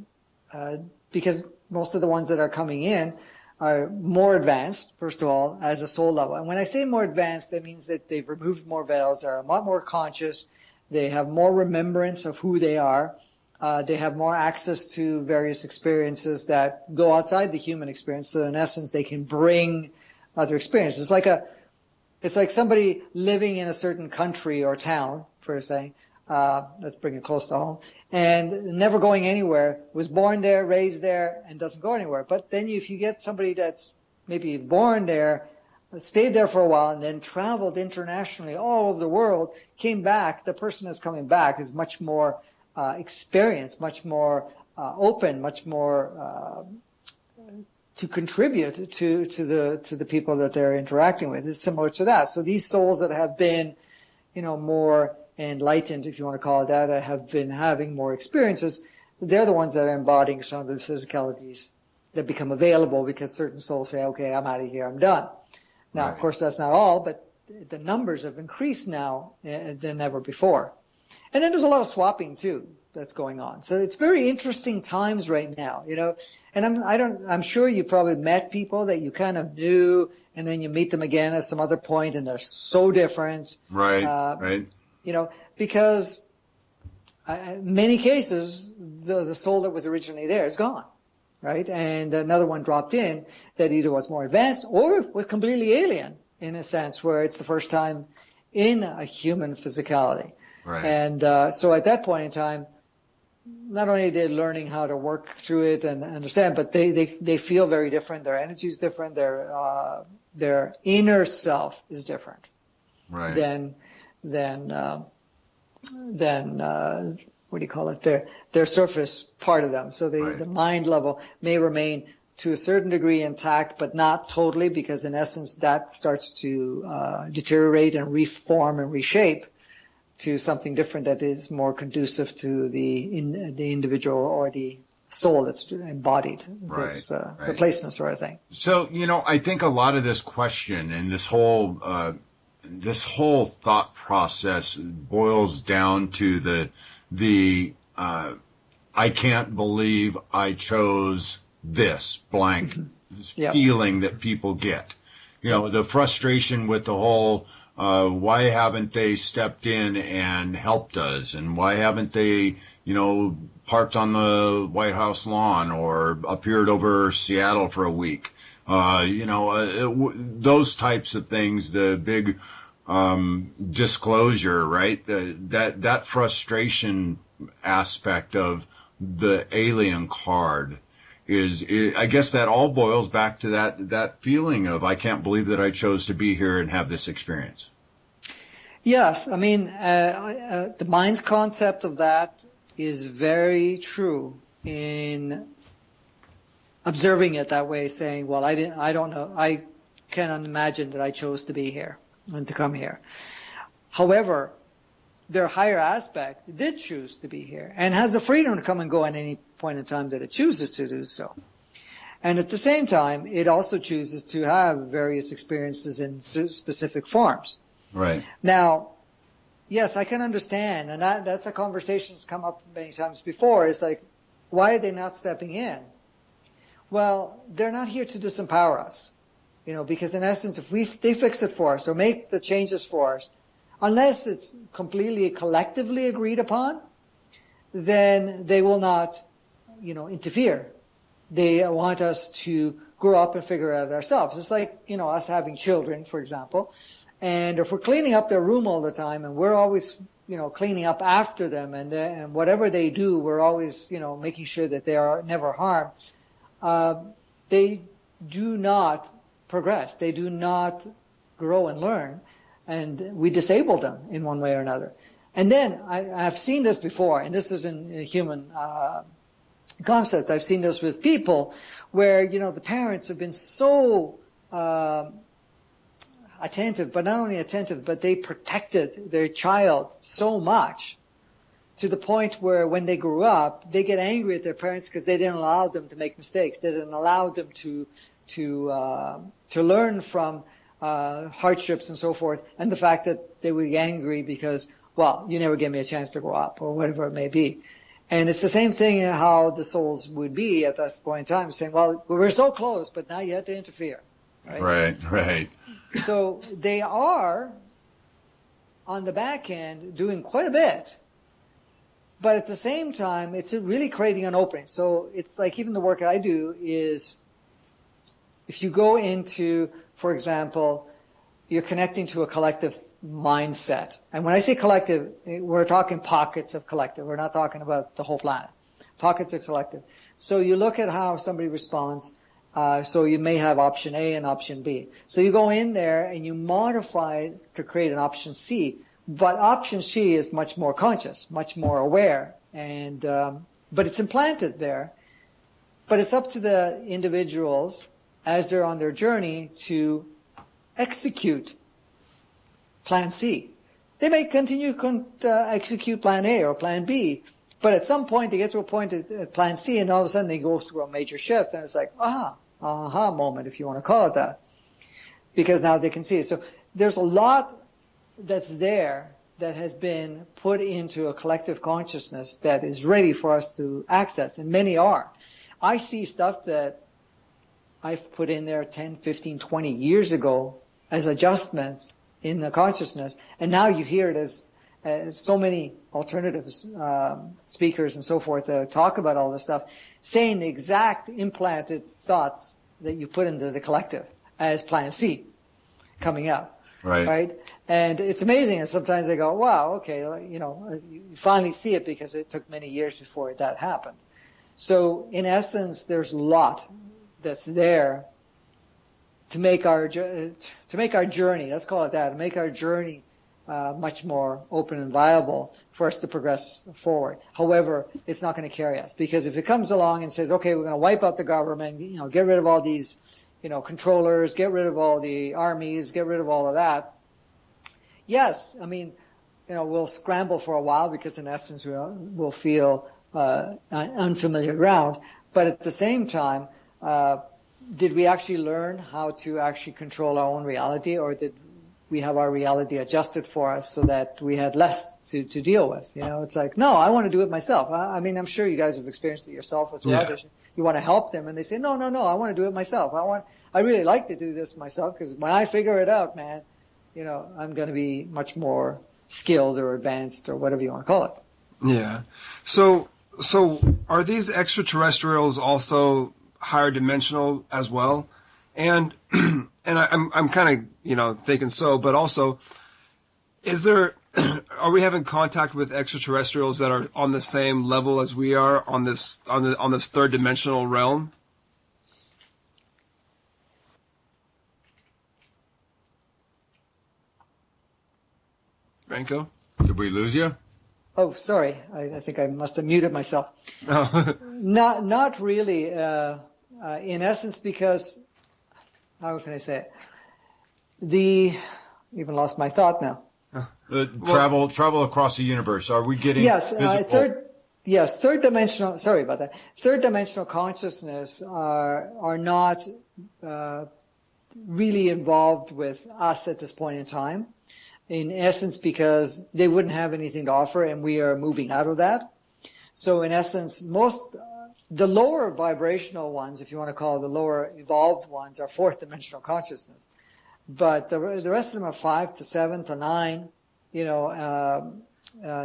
because most of the ones that are coming in are more advanced, first of all, as a soul level. And when I say more advanced, that means that they've removed more veils, they're a lot more conscious, they have more remembrance of who they are, they have more access to various experiences that go outside the human experience. So in essence, they can bring other experiences. It's like somebody living in a certain country or town, for say, let's bring it close to home, and never going anywhere, was born there, raised there, and doesn't go anywhere. But then if you get somebody that's maybe born there, stayed there for a while, and then traveled internationally all over the world, came back, the person that's coming back is much more experienced, much more open, much more to contribute to the people that they're interacting with. It's similar to that. So these souls that have been, more enlightened, if you want to call it that, have been having more experiences, they're the ones that are embodying some of the physicalities that become available, because certain souls say, okay, I'm out of here, I'm done. Now, Of course, that's not all, but the numbers have increased now than ever before. And then there's a lot of swapping too that's going on. So it's very interesting times right now, And I'm sure you probably met people that you kind of knew, and then you meet them again at some other point, and they're so different. Right. Because in many cases, the soul that was originally there is gone, right? And another one dropped in that either was more advanced or was completely alien, in a sense, where it's the first time in a human physicality. Right. And so at that point in time, not only are they learning how to work through it and understand, but they feel very different. Their energy is different. Their inner self is different. Right. Than what do you call it? Their surface part of them. So the mind level may remain to a certain degree intact, but not totally, because in essence that starts to deteriorate and reform and reshape to something different that is more conducive to the individual or the soul that's embodied, this replacement sort of thing. So, I think a lot of this question and this whole thought process boils down to the I can't believe I chose this blank feeling that people get. The frustration with the whole why haven't they stepped in and helped us, and why haven't they parked on the White House lawn or appeared over Seattle for a week. Those types of things, the big disclosure, right? That frustration aspect of the alien card I guess that all boils back to that feeling of I can't believe that I chose to be here and have this experience. Yes, I mean the mind's concept of that is very true in observing it that way, saying, well, I don't know, I cannot imagine that I chose to be here and to come here. However, their higher aspect did choose to be here and has the freedom to come and go at any point in time that it chooses to do so. And at the same time, it also chooses to have various experiences in specific forms. Right. Now, yes, I can understand, and that's a conversation that's come up many times before. It's like, why are they not stepping in? Well, they're not here to disempower us, because in essence, if they fix it for us or make the changes for us, unless it's completely collectively agreed upon, then they will not, interfere. They want us to grow up and figure it out ourselves. It's like, us having children, for example. And if we're cleaning up their room all the time and we're always, cleaning up after them and whatever they do, we're always, making sure that they are never harmed, they do not progress. They do not grow and learn. And we disable them in one way or another. And then I've seen this before, and this is in human concept. I've seen this with people where, the parents have been so attentive, but not only attentive, but they protected their child so much to the point where when they grew up, they get angry at their parents because they didn't allow them to make mistakes. They didn't allow them to learn from hardships and so forth, and the fact that they were angry because, well, you never gave me a chance to grow up, or whatever it may be. And it's the same thing in how the souls would be at that point in time, saying, well, we're so close, but now you have to interfere. Right. So they are, on the back end, doing quite a bit. But at the same time, it's really creating an opening. So it's like even the work I do is, if you go into, for example, you're connecting to a collective mindset. And when I say collective, we're talking pockets of collective. We're not talking about the whole planet. Pockets of collective. So you look at how somebody responds. So you may have option A and option B. So you go in there and you modify it to create an option C. But option C is much more conscious, much more aware. And but it's implanted there. But it's up to the individuals as they're on their journey to execute plan C. They may continue to execute plan A or plan B, but at some point they get to a point at plan C and all of a sudden they go through a major shift and it's like, aha moment, if you want to call it that, because now they can see it. So there's a lot that's there that has been put into a collective consciousness that is ready for us to access, and many are. I see stuff that I've put in there 10, 15, 20 years ago as adjustments in the consciousness, and now you hear it so many alternatives, speakers and so forth that talk about all this stuff, saying the exact implanted thoughts that you put into the collective as Plan C coming out. Right. And it's amazing. And sometimes they go, wow, okay, you finally see it because it took many years before that happened. So in essence, there's a lot that's there to make our journey, let's call it that, to make our journey much more open and viable for us to progress forward. However, it's not going to carry us, because if it comes along and says, okay, we're going to wipe out the government, get rid of all these, controllers, get rid of all the armies, get rid of all of that. Yes, I mean, we'll scramble for a while because in essence we'll feel unfamiliar ground. But at the same time, did we actually learn how to actually control our own reality, or did we have our reality adjusted for us so that we had less to deal with? It's like, no, I want to do it myself. I mean, I'm sure you guys have experienced it yourself as well. Yeah. You want to help them, and they say, no, I want to do it myself. I really like to do this myself, because when I figure it out, man, I'm going to be much more skilled or advanced or whatever you want to call it. Yeah. So are these extraterrestrials also higher dimensional as well? And I'm kind of thinking so, but also, are we having contact with extraterrestrials that are on the same level as we are on this third dimensional realm? Franco? Did we lose you? Oh, sorry. I think I must have muted myself. Oh. Not really. In essence, because, how can I say it? Even lost my thought now. Travel across the universe. Are we getting third dimensional? Sorry about that. Third dimensional consciousness are not really involved with us at this point in time. In essence, because they wouldn't have anything to offer, and we are moving out of that. So in essence, the lower vibrational ones, if you want to call it the lower evolved ones, are fourth dimensional consciousness. But the rest of them are 5 to 7 to 9,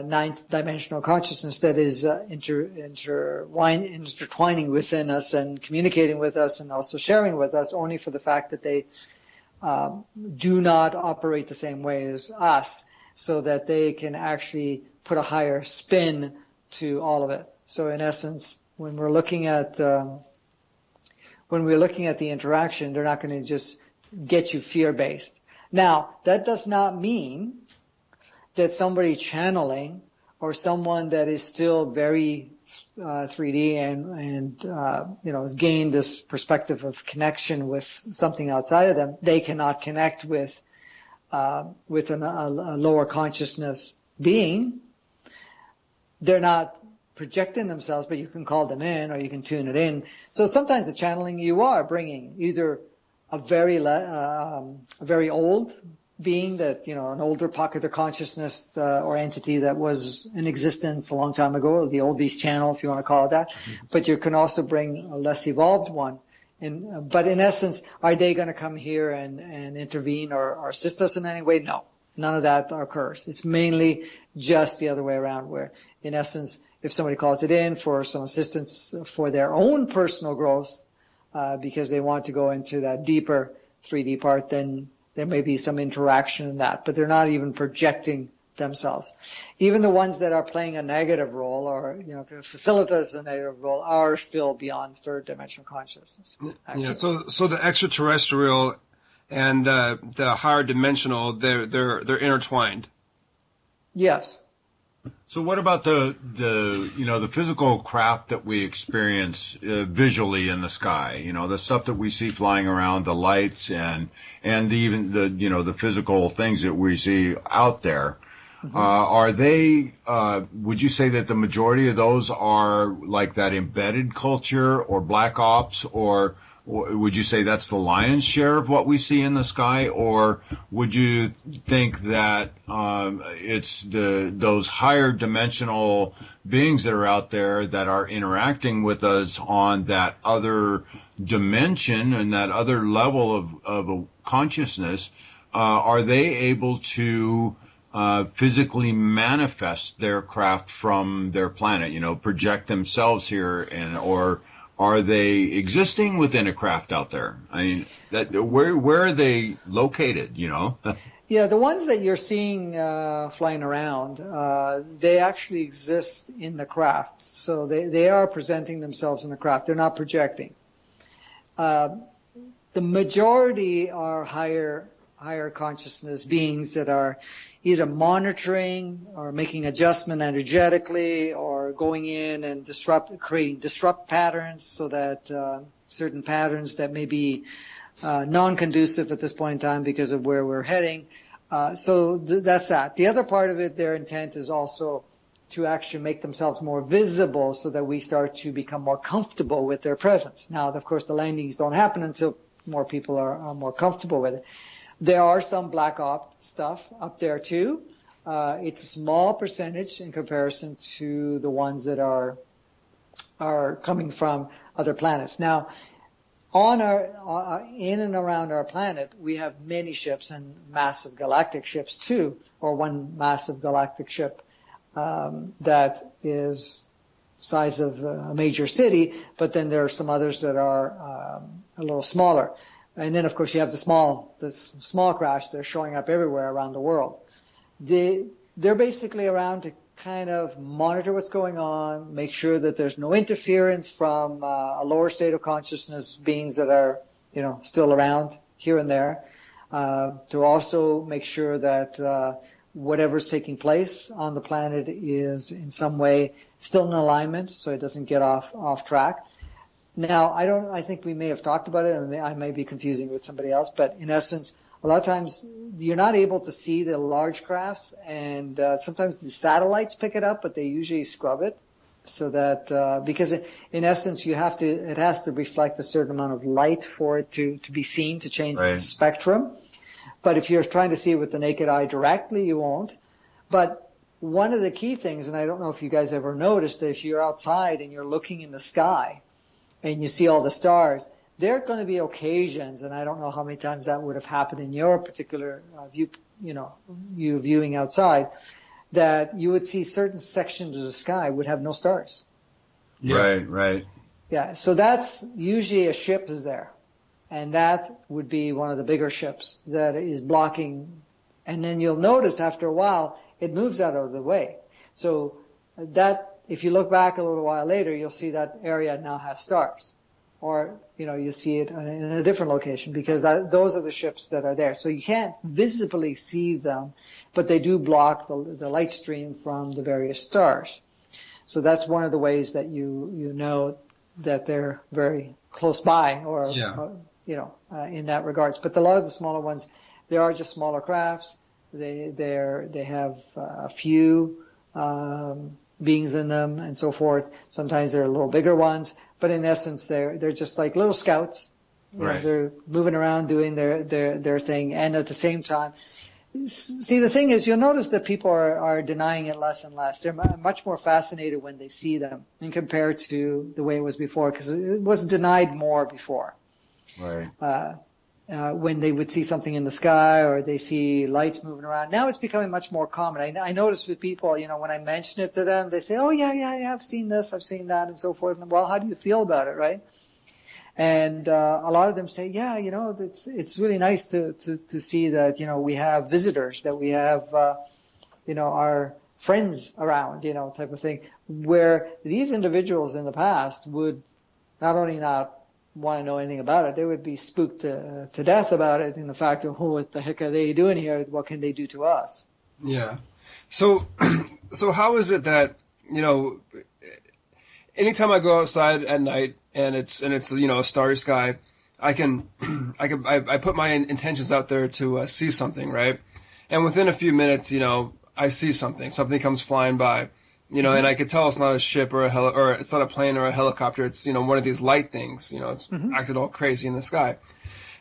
ninth dimensional consciousness that is intertwining within us and communicating with us and also sharing with us, only for the fact that they do not operate the same way as us, so that they can actually put a higher spin to all of it. So in essence, when we're looking at the interaction, they're not going to just get you fear-based. Now, that does not mean that somebody channeling or someone that is still very 3D and has gained this perspective of connection with something outside of them, they cannot connect with a lower consciousness being. They're not projecting themselves, but you can call them in or you can tune it in. So sometimes the channeling, you are bringing either a very old being that, an older pocket of consciousness or entity that was in existence a long time ago, the oldies channel, if you want to call it that. Mm-hmm. But you can also bring a less evolved one. But in essence, are they going to come here and intervene or assist us in any way? No, none of that occurs. It's mainly just the other way around, where in essence, if somebody calls it in for some assistance for their own personal growth, because they want to go into that deeper 3D part, then there may be some interaction in that, but they're not even projecting themselves. Even the ones that are playing a negative role or, to facilitate a negative role are still beyond third dimensional consciousness. Actually. Yeah. So the extraterrestrial and the higher dimensional, they're intertwined. Yes. So what about the physical craft that we experience visually in the sky? The stuff that we see flying around, the lights and even the physical things that we see out there. Mm-hmm. Are they? Would you say that the majority of those are like that embedded culture or black ops, or would you say that's the lion's share of what we see in the sky, or would you think that it's those higher dimensional beings that are out there that are interacting with us on that other dimension and that other level of consciousness? Are they able to physically manifest their craft from their planet, project themselves here, or are they existing within a craft out there? I mean, where are they located, Yeah, the ones that you're seeing flying around, they actually exist in the craft. So they are presenting themselves in the craft. They're not projecting. The majority are higher consciousness beings that are either monitoring or making adjustment energetically or going in and creating disrupt patterns so that certain patterns that may be non-conducive at this point in time because of where we're heading. So that's that. The other part of it, their intent is also to actually make themselves more visible so that we start to become more comfortable with their presence. Now, of course, the landings don't happen until more people are more comfortable with it. There are some black ops stuff up there too. It's a small percentage in comparison to the ones that are coming from other planets. Now, on our in and around our planet, we have many ships and massive galactic ships too, or one massive galactic ship that is size of a major city, but then there are some others that are a little smaller. And then, of course, you have the small crash. They're showing up everywhere around the world. They're basically around to kind of monitor what's going on, make sure that there's no interference from a lower state of consciousness beings that are, still around here and there. To also make sure that whatever's taking place on the planet is in some way still in alignment, so it doesn't get off track. Now, I think we may have talked about it, and I may be confusing with somebody else, but in essence, a lot of times you're not able to see the large crafts, and sometimes the satellites pick it up, but they usually scrub it, so that because in essence it has to reflect a certain amount of light for it to be seen, to change the spectrum. But if you're trying to see it with the naked eye directly, you won't. But one of the key things, and I don't know if you guys ever noticed, that if you're outside and you're looking in the sky and you see all the stars, there are going to be occasions, and I don't know how many times that would have happened in your particular view, you viewing outside, that you would see certain sections of the sky would have no stars. Yeah. Right. Yeah, so that's usually a ship is there. And that would be one of the bigger ships that is blocking. And then you'll notice after a while, it moves out of the way. So that, if you look back a little while later, you'll see that area now has stars. Or, you see it in a different location because those are the ships that are there. So you can't visibly see them, but they do block the light stream from the various stars. So that's one of the ways that you know that they're very close by or in that regards. But a lot of the smaller ones, they are just smaller crafts. They have a few beings in them and so forth. Sometimes they're a little bigger ones, but in essence, they're just like little scouts. They're moving around doing their thing, and at the same time, see, the thing is, you'll notice that people are denying it less and less. They're much more fascinated when they see them, and compared to the way it was before, because it was denied more before. Right. When they would see something in the sky or they see lights moving around. Now it's becoming much more common. I notice with people, when I mention it to them, they say, oh, yeah, I've seen this, I've seen that, and so forth. And, well, how do you feel about it, right? And a lot of them say, yeah, it's really nice to see that, we have visitors, that we have, our friends around, type of thing, where these individuals in the past would not only not want to know anything about it, they would be spooked to death about it in the fact of, what the heck are they doing here? What can they do to us? Yeah. So how is it that, anytime I go outside at night and it's a starry sky, I put my intentions out there to see something, right? And within a few minutes, I see something comes flying by. And I could tell it's not a ship or or it's not a plane or a helicopter. It's, one of these light things, it's acted all crazy in the sky.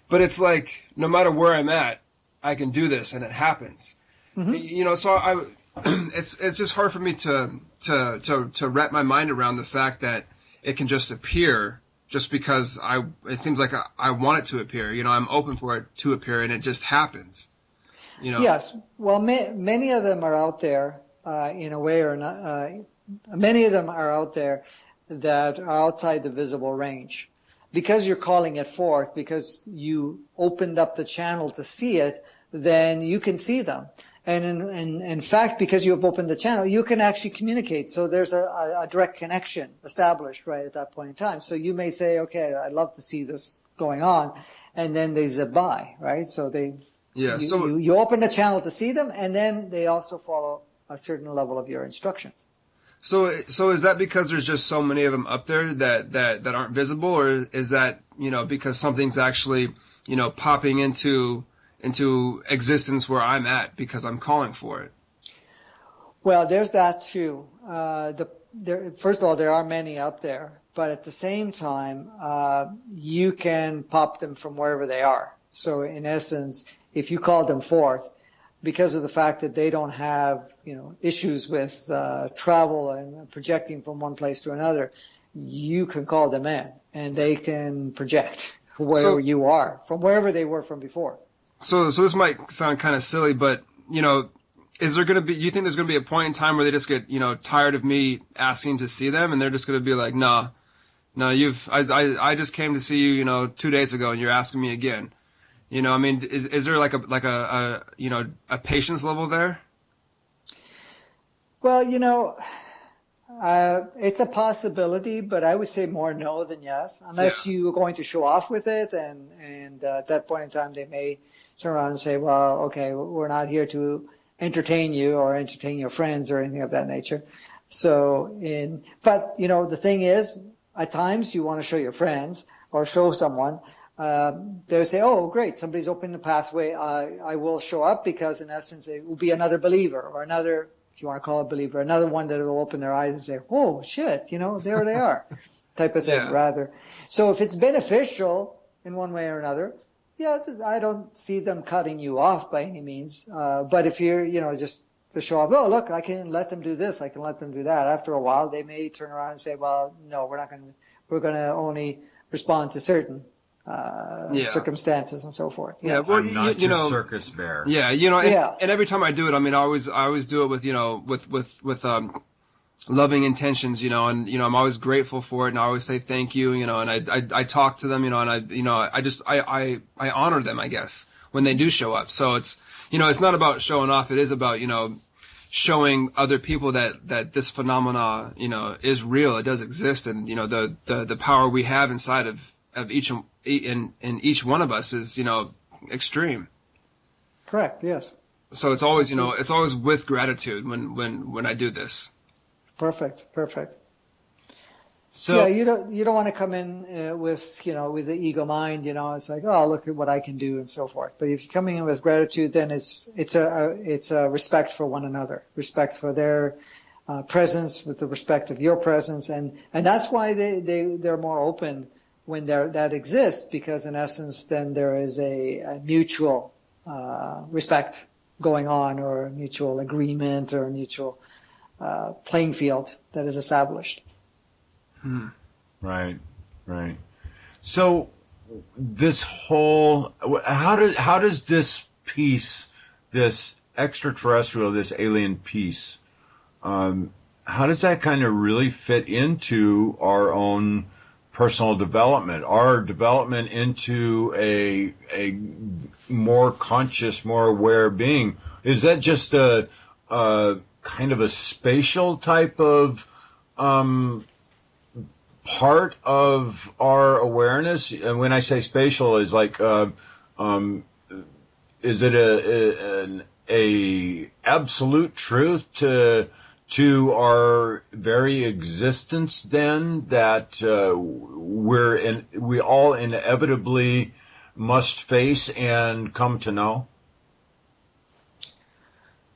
But it's like, no matter where I'm at, I can do this and it happens. So it's just hard for me to wrap my mind around the fact that it can just appear just because it seems like I want it to appear. I'm open for it to appear and it just happens. You know. Yes. Well, many of them are out there in a way or not. Many of them are out there that are outside the visible range. Because you're calling it forth, because you opened up the channel to see it, then you can see them. And in fact, because you have opened the channel, you can actually communicate. So there's a direct connection established right at that point in time. So you may say, okay, I'd love to see this going on. And then they zip by, right? So you open the channel to see them, and then they also follow a certain level of your instructions. So is that because there's just so many of them up there that aren't visible, or is that, you know, because something's actually, you know, popping into existence where I'm at because I'm calling for it? Well, there's that too. First of all, there are many up there, but at the same time, you can pop them from wherever they are. So in essence, if you call them forth, because of the fact that they don't have, you know, issues with travel and projecting from one place to another, you can call them in, and they can project where you are, from wherever they were from before. So this might sound kind of silly, but, you know, do you think there's going to be a point in time where they just get, you know, tired of me asking to see them, and they're just going to be like, no, I just came to see you, you know, 2 days ago, and you're asking me again. You know, I mean, is there like a you know, a patience level there? Well, you know, it's a possibility, but I would say more no than yes, unless you're going to show off with it, and at that point in time they may turn around and say, well, okay, we're not here to entertain you or entertain your friends or anything of that nature. But you know, the thing is, at times you want to show your friends or show someone. They'll say, oh, great, somebody's opened the pathway. I will show up, because in essence it will be another believer, or another, if you want to call it a believer, another one that will open their eyes and say, oh, shit, you know, there they are, type of thing, rather. So if it's beneficial in one way or another, I don't see them cutting you off by any means. But if you're, you know, just to show off, oh, look, I can let them do this, I can let them do that. After a while, they may turn around and say, well, no, we're going to only respond to certain circumstances and so forth. Yeah, well, I'm not your circus bear. Yeah, you know, and every time I do it, I mean, I always do it with, you know, with loving intentions, you know, and, you know, I'm always grateful for it, and I always say thank you, you know, and I talk to them, you know, and I honor them, I guess, when they do show up. So it's, you know, it's not about showing off. It is about, you know, showing other people that this phenomena, you know, is real. It does exist, and, you know, the power we have inside of each in each one of us is, you know, extreme. Correct. Yes. So it's always, you know, it's always with gratitude when I do this. Perfect. So you don't want to come in with, you know, with the ego mind, you know, it's like, oh, look at what I can do and so forth. But if you're coming in with gratitude, then it's a respect for one another, respect for their presence with the respect of your presence, and that's why they're more open when that exists, because in essence then there is a mutual respect going on, or a mutual agreement, or a mutual playing field that is established. Right. So this whole, how does this piece, this extraterrestrial, this alien piece, how does that kind of really fit into our own personal development, our development into a more conscious, more aware being? Is that just a kind of a spatial type of part of our awareness? And when I say spatial, is like, is it a absolute truth to our very existence then, that we all inevitably must face and come to know?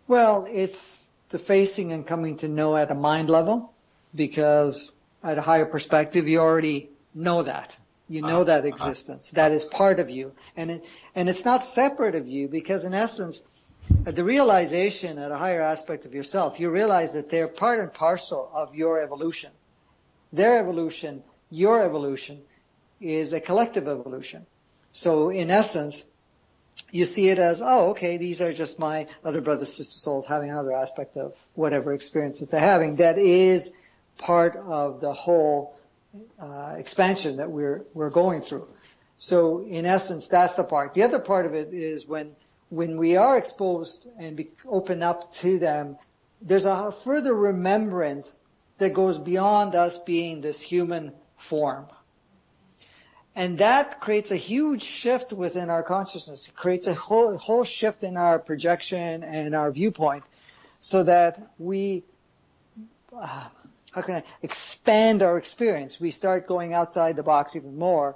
Well, it's the facing and coming to know at a mind level, because at a higher perspective, you already know that. You know that existence. That is part of you. And it's not separate of you, because in essence, the realization at a higher aspect of yourself, you realize that they're part and parcel of your evolution. Their evolution, your evolution, is a collective evolution. So in essence, you see it as, oh, okay, these are just my other brother, sister souls having another aspect of whatever experience that they're having. That is part of the whole expansion that we're going through. So in essence, that's the part. The other part of it is when we are exposed and open up to them, there's a further remembrance that goes beyond us being this human form. And that creates a huge shift within our consciousness. It creates a whole shift in our projection and our viewpoint, so that we, expand our experience. We start going outside the box even more,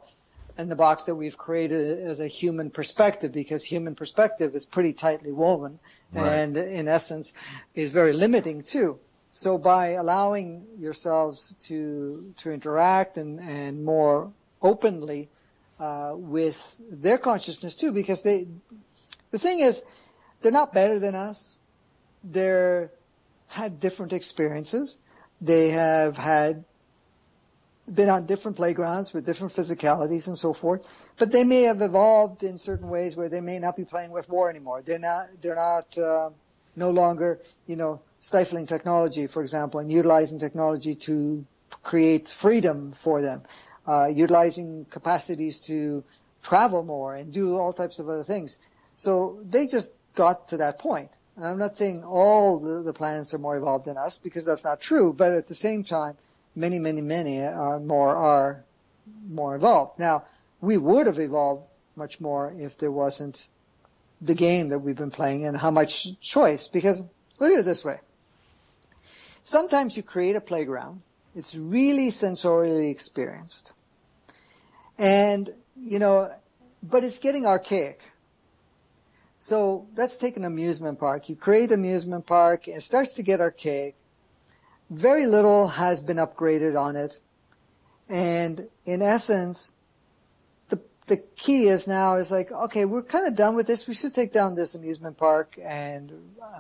and the box that we've created as a human perspective, because human perspective is pretty tightly woven, right, and in essence is very limiting too. So by allowing yourselves to interact and more openly with their consciousness too, because the thing is, they're not better than us. They're had different experiences. They have been on different playgrounds with different physicalities and so forth. But they may have evolved in certain ways where they may not be playing with war anymore. They're not no longer, stifling technology, for example, and utilizing technology to create freedom for them. Utilizing capacities to travel more and do all types of other things. So they just got to that point. And I'm not saying all the planets are more evolved than us, because that's not true. But at the same time, many are more evolved. Now, we would have evolved much more if there wasn't the game that we've been playing and how much choice. Because look at it this way. Sometimes you create a playground. It's really sensorially experienced. And, but it's getting archaic. So let's take an amusement park. You create an amusement park, and it starts to get archaic. Very little has been upgraded on it. And in essence, the key is now is like, okay, we're kind of done with this. We should take down this amusement park and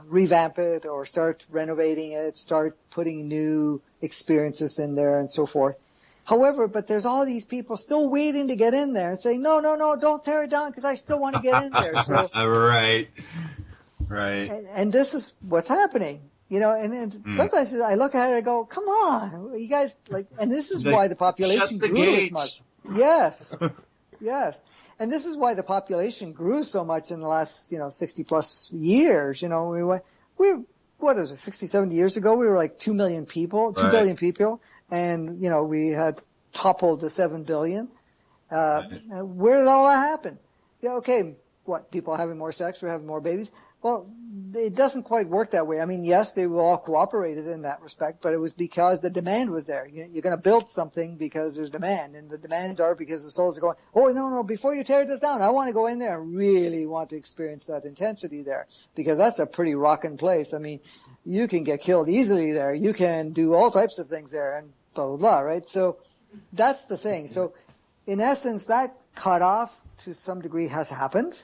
revamp it, or start renovating it, start putting new experiences in there and so forth. However, but there's all these people still waiting to get in there and saying, no, don't tear it down because I still want to get in there. So, right. And this is what's happening. And sometimes I look at it, I go, come on, you guys, and this is why the population grew as much. Yes. And this is why the population grew so much in the last, 60 plus years. What is it, 60, 70 years ago, we were like 2 million people, 2 billion people. And, we had toppled the 7 billion. Where did all that happen? Yeah, okay, what, people having more sex, we're having more babies? Well, it doesn't quite work that way. I mean, yes, they were all cooperated in that respect, but it was because the demand was there. You're going to build something because there's demand, and the demand are because the souls are going, oh, no, before you tear this down, I want to go in there and really want to experience that intensity there, because that's a pretty rockin' place. I mean, you can get killed easily there. You can do all types of things there, and blah, blah, blah, right? So that's the thing. So in essence, that cutoff to some degree has happened.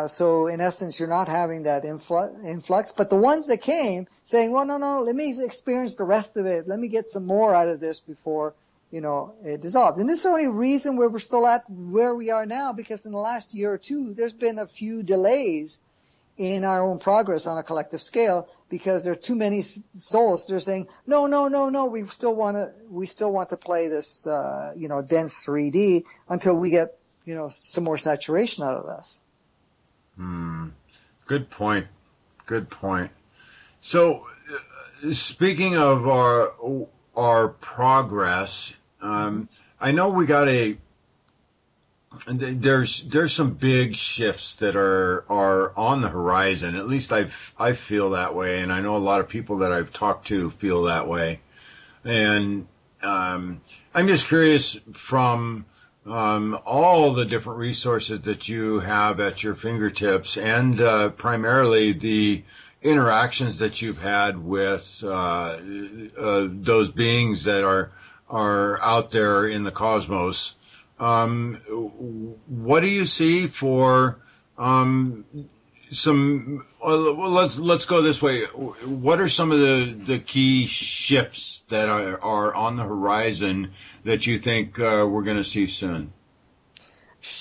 So in essence, you're not having that influx, but the ones that came saying, well, no, let me experience the rest of it. Let me get some more out of this before, it dissolves. And this is the only reason where we're still at where we are now, because in the last year or two, there's been a few delays in our own progress on a collective scale, because there are too many souls. They're saying, no, we still want to play this, dense 3D until we get, some more saturation out of this. Good point. So, speaking of our progress, I know we got there's some big shifts that are on the horizon. At least I feel that way, and I know a lot of people that I've talked to feel that way. And I'm just curious, from all the different resources that you have at your fingertips, and primarily the interactions that you've had with those beings that are out there in the cosmos. What do you see for some? Well, let's go this way. What are some of the key shifts that are on the horizon that you think we're going to see soon?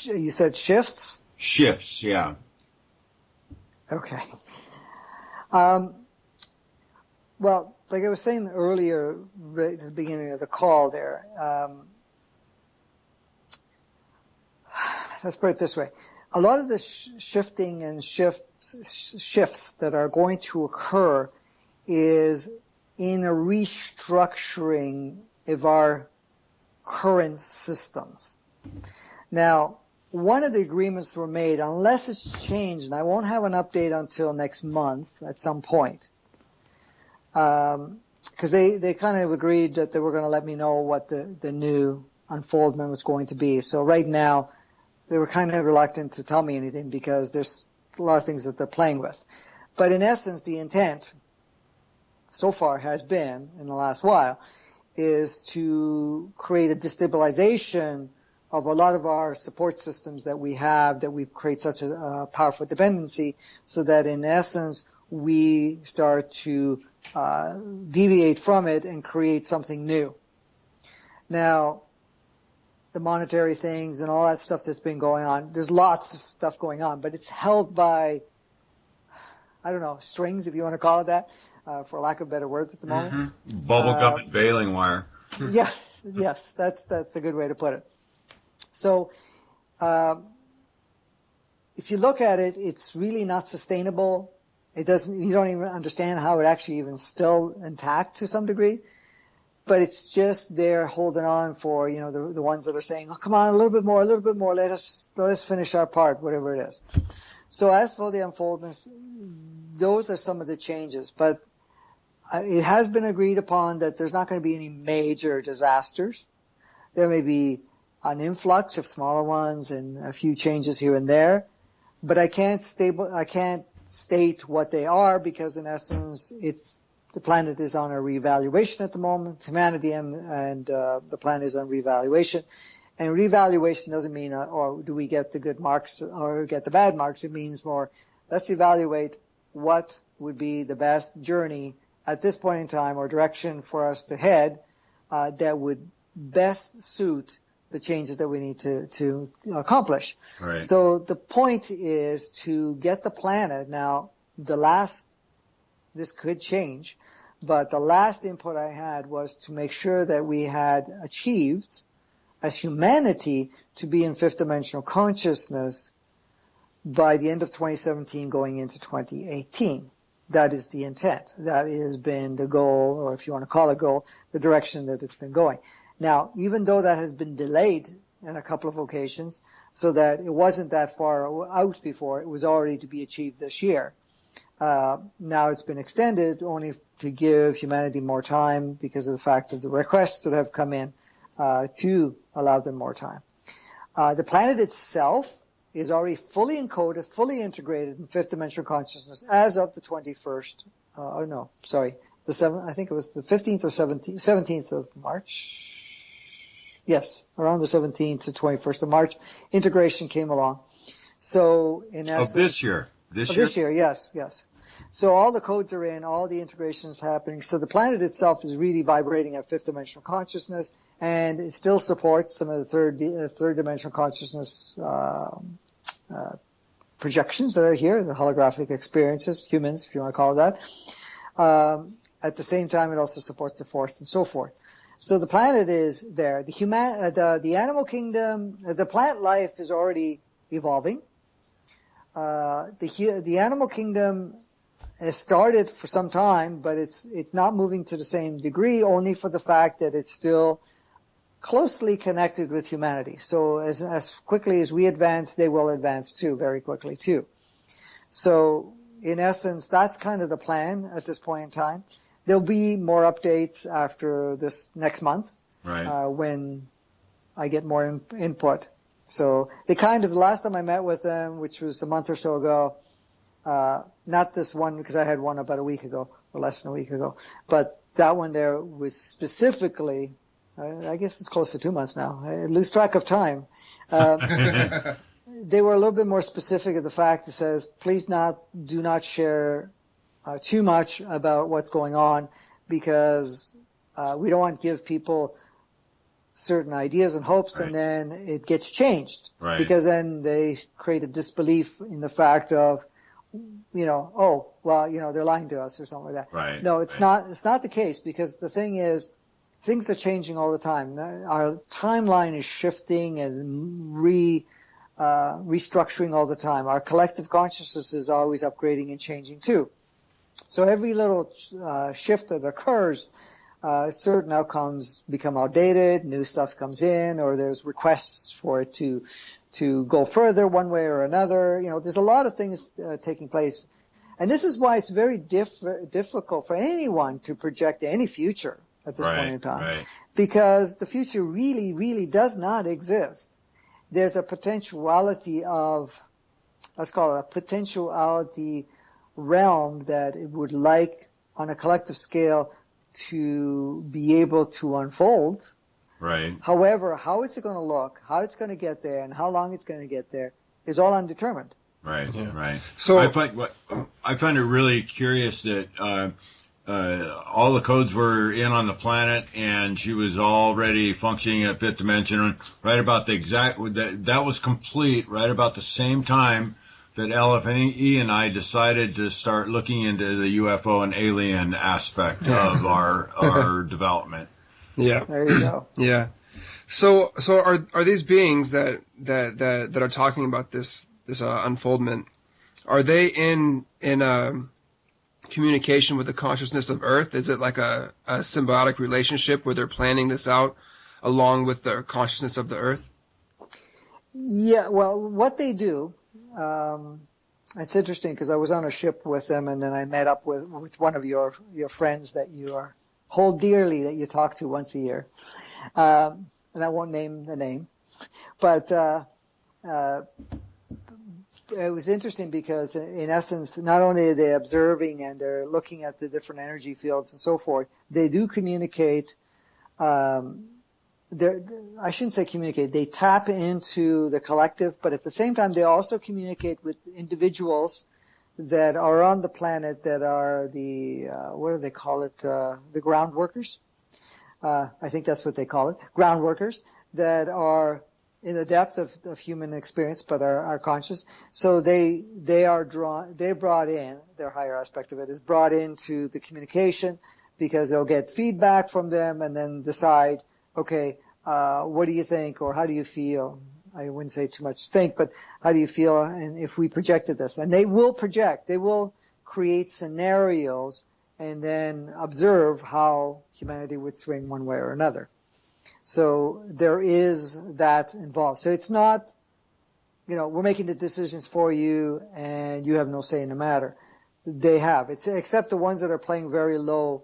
You said shifts? Shifts, yeah. Okay. Well, like I was saying earlier, right at the beginning of the call there, let's put it this way. A lot of the shifting and shifts that are going to occur is in a restructuring of our current systems. Now, one of the agreements were made, unless it's changed, and I won't have an update until next month at some point, because they kind of agreed that they were going to let me know what the new unfoldment was going to be. So right now, they were kind of reluctant to tell me anything because there's a lot of things that they're playing with. But in essence, the intent so far has been, in the last while, is to create a destabilization of a lot of our support systems that we have, that we create such a powerful dependency, so that in essence, we start to deviate from it and create something new. Now, the monetary things and all that stuff that's been going on, there's lots of stuff going on, but it's held by, I don't know, strings, if you want to call it that, for lack of better words at the moment. Bubblegum and baling wire. Yeah, yes, that's a good way to put it. So, if you look at it, it's really not sustainable. You don't even understand how it actually even still intact to some degree. But it's just there holding on for, the ones that are saying, oh, come on, a little bit more, let us finish our part, whatever it is. So as for the unfoldments, those are some of the changes. But it has been agreed upon that there's not going to be any major disasters. There may be an influx of smaller ones and a few changes here and there, but I can't state what they are, because in essence, the planet is on a reevaluation at the moment. Humanity and the planet is on reevaluation. And reevaluation doesn't mean, or do we get the good marks or get the bad marks? It means more, let's evaluate what would be the best journey at this point in time, or direction for us to head that would best suit the changes that we need to accomplish. Right. So the point is to get the planet. Now, this could change, but the last input I had was to make sure that we had achieved, as humanity, to be in fifth dimensional consciousness by the end of 2017 going into 2018. That is the intent. That has been the goal, or if you want to call it goal, the direction that it's been going. Now, even though that has been delayed on a couple of occasions, so that it wasn't that far out before, it was already to be achieved this year. Now it's been extended only to give humanity more time because of the fact of the requests that have come in to allow them more time. The planet itself is already fully encoded, fully integrated in fifth dimensional consciousness as of the 21st. The 7th. I think it was the 15th or 17th of March. Yes, around the 17th to 21st of March, integration came along. So in essence, this year. This year, yes. So all the codes are in, all the integration is happening. So the planet itself is really vibrating at fifth dimensional consciousness, and it still supports some of the third dimensional consciousness projections that are here, the holographic experiences, humans, if you want to call it that. At the same time, it also supports the fourth and so forth. So the planet is there. The animal kingdom, the plant life is already evolving. The animal kingdom has started for some time, but it's not moving to the same degree, only for the fact that it's still closely connected with humanity. So as quickly as we advance, they will advance too, very quickly too. So in essence, that's kind of the plan at this point in time. There'll be more updates after this next month, right, when I get more input. So the last time I met with them, which was a month or so ago, not this one because I had one about a week ago or less than a week ago, but that one there was specifically, I guess it's close to 2 months now. I lose track of time. They were a little bit more specific of the fact that says, please do not share too much about what's going on, because we don't want to give people certain ideas and hopes, Right. and then it gets changed. Right. Because then they create a disbelief in the fact of, oh, well, they're lying to us or something like that. Right. No, it's not. It's not the case, because the thing is, things are changing all the time. Our timeline is shifting and restructuring all the time. Our collective consciousness is always upgrading and changing too. So every little shift that occurs, certain outcomes become outdated, new stuff comes in, or there's requests for it to go further one way or another. There's a lot of things taking place. And this is why it's very difficult for anyone to project any future at this point in time. Right. Because the future really, really does not exist. There's a potentiality of, let's call it a potentiality realm that it would like on a collective scale to be able to unfold. Right. However, how it's going to look, how it's going to get there, and how long it's going to get there is all undetermined. Right. Yeah. Right. So I find it really curious that all the codes were in on the planet, and she was already functioning at fifth dimension. Right about the exact that was complete. Right about the same time that LFE and I decided to start looking into the UFO and alien aspect of our development. yeah. There you go. Yeah. So are these beings that are talking about this unfoldment? Are they in communication with the consciousness of Earth? Is it like a symbiotic relationship where they're planning this out along with the consciousness of the Earth? Yeah. Well, what they do. It's interesting because I was on a ship with them, and then I met up with one of your friends that you hold dearly, that you talk to once a year. And I won't name the name, but it was interesting because in essence, not only are they observing and they're looking at the different energy fields and so forth, they do communicate. I shouldn't say communicate. They tap into the collective, but at the same time, they also communicate with individuals that are on the planet that are the, what do they call it? The ground workers. I think that's what they call it. Ground workers that are in the depth of human experience, but are conscious. So they're brought in, their higher aspect of it is brought into the communication, because they'll get feedback from them and then decide, okay, what do you think, or how do you feel? I wouldn't say too much think, but how do you feel? And if we projected this, and they will project, they will create scenarios and then observe how humanity would swing one way or another. So there is that involved. So it's not, we're making the decisions for you and you have no say in the matter. They have, except the ones that are playing very low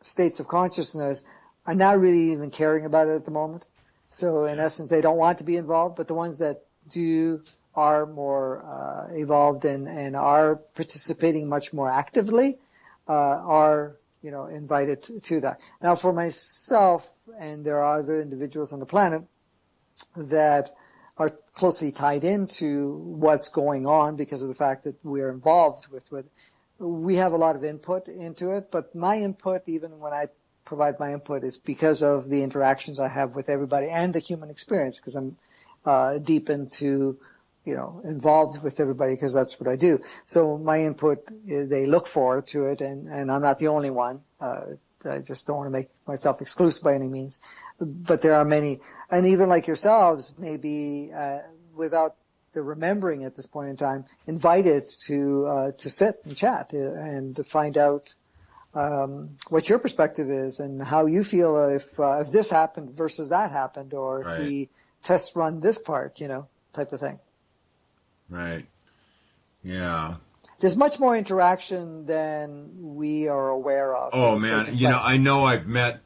states of consciousness are not really even caring about it at the moment. So in essence, they don't want to be involved, but the ones that do are more evolved and are participating much more actively are invited to that. Now, for myself, and there are other individuals on the planet that are closely tied into what's going on because of the fact that we're involved with we have a lot of input into it, but my input, even when I provide my input, is because of the interactions I have with everybody and the human experience, because I'm deep into involved with everybody, because that's what I do. So my input, they look forward to it, and I'm not the only one. I just don't want to make myself exclusive by any means. But there are many, and even like yourselves, maybe without the remembering at this point in time, invited to sit and chat and to find out what your perspective is and how you feel if this happened versus that happened, or if we test run this part, type of thing. Right. Yeah. There's much more interaction than we are aware of. Oh man, I know I've met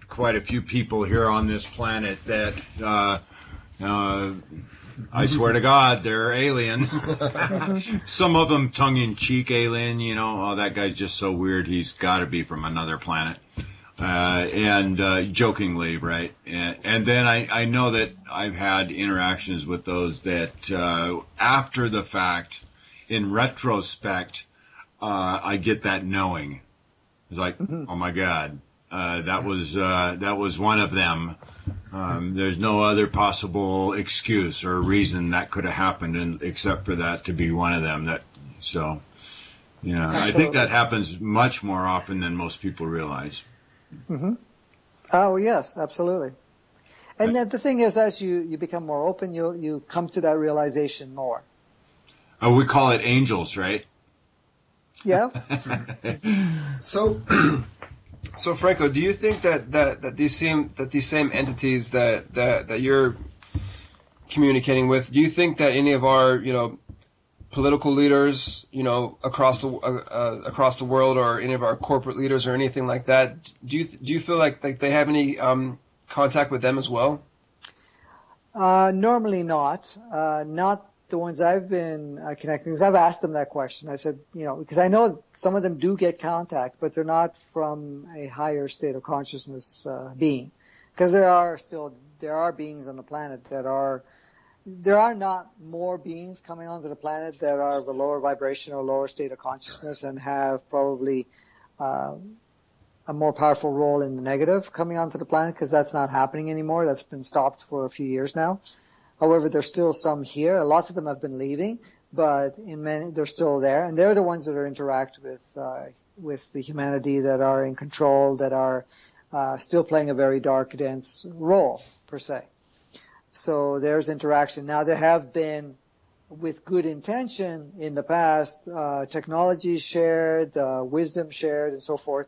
quite a few people here on this planet that I swear to God, they're alien. Some of them tongue-in-cheek alien, oh, that guy's just so weird, he's got to be from another planet. And jokingly, right? And then I know that I've had interactions with those that after the fact, in retrospect, I get that knowing. It's like, oh my God, That was one of them. There's no other possible excuse or reason that could have happened except for that to be one of them. Absolutely. I think that happens much more often than most people realize. Mm-hmm. Oh, yes, absolutely. And then the thing is, as you become more open, you come to that realization more. We call it angels, right? Yeah. So Franco, do you think that these same entities that you're communicating with, do you think that any of our political leaders across the world, or any of our corporate leaders or anything like that, do you feel like they have any contact with them as well? Normally not. Not the ones I've been connecting, because I've asked them that question. I said, because I know some of them do get contact, but they're not from a higher state of consciousness being. Because there are beings on the planet there are not more beings coming onto the planet that are of a lower vibration or lower state of consciousness and have probably a more powerful role in the negative coming onto the planet, because that's not happening anymore. That's been stopped for a few years now. However, there's still some here. Lots of them have been leaving, but in many, they're still there. And they're the ones that interact with the humanity, that are in control, that are still playing a very dark, dense role, per se. So there's interaction. Now, there have been, with good intention in the past, technology shared, wisdom shared, and so forth.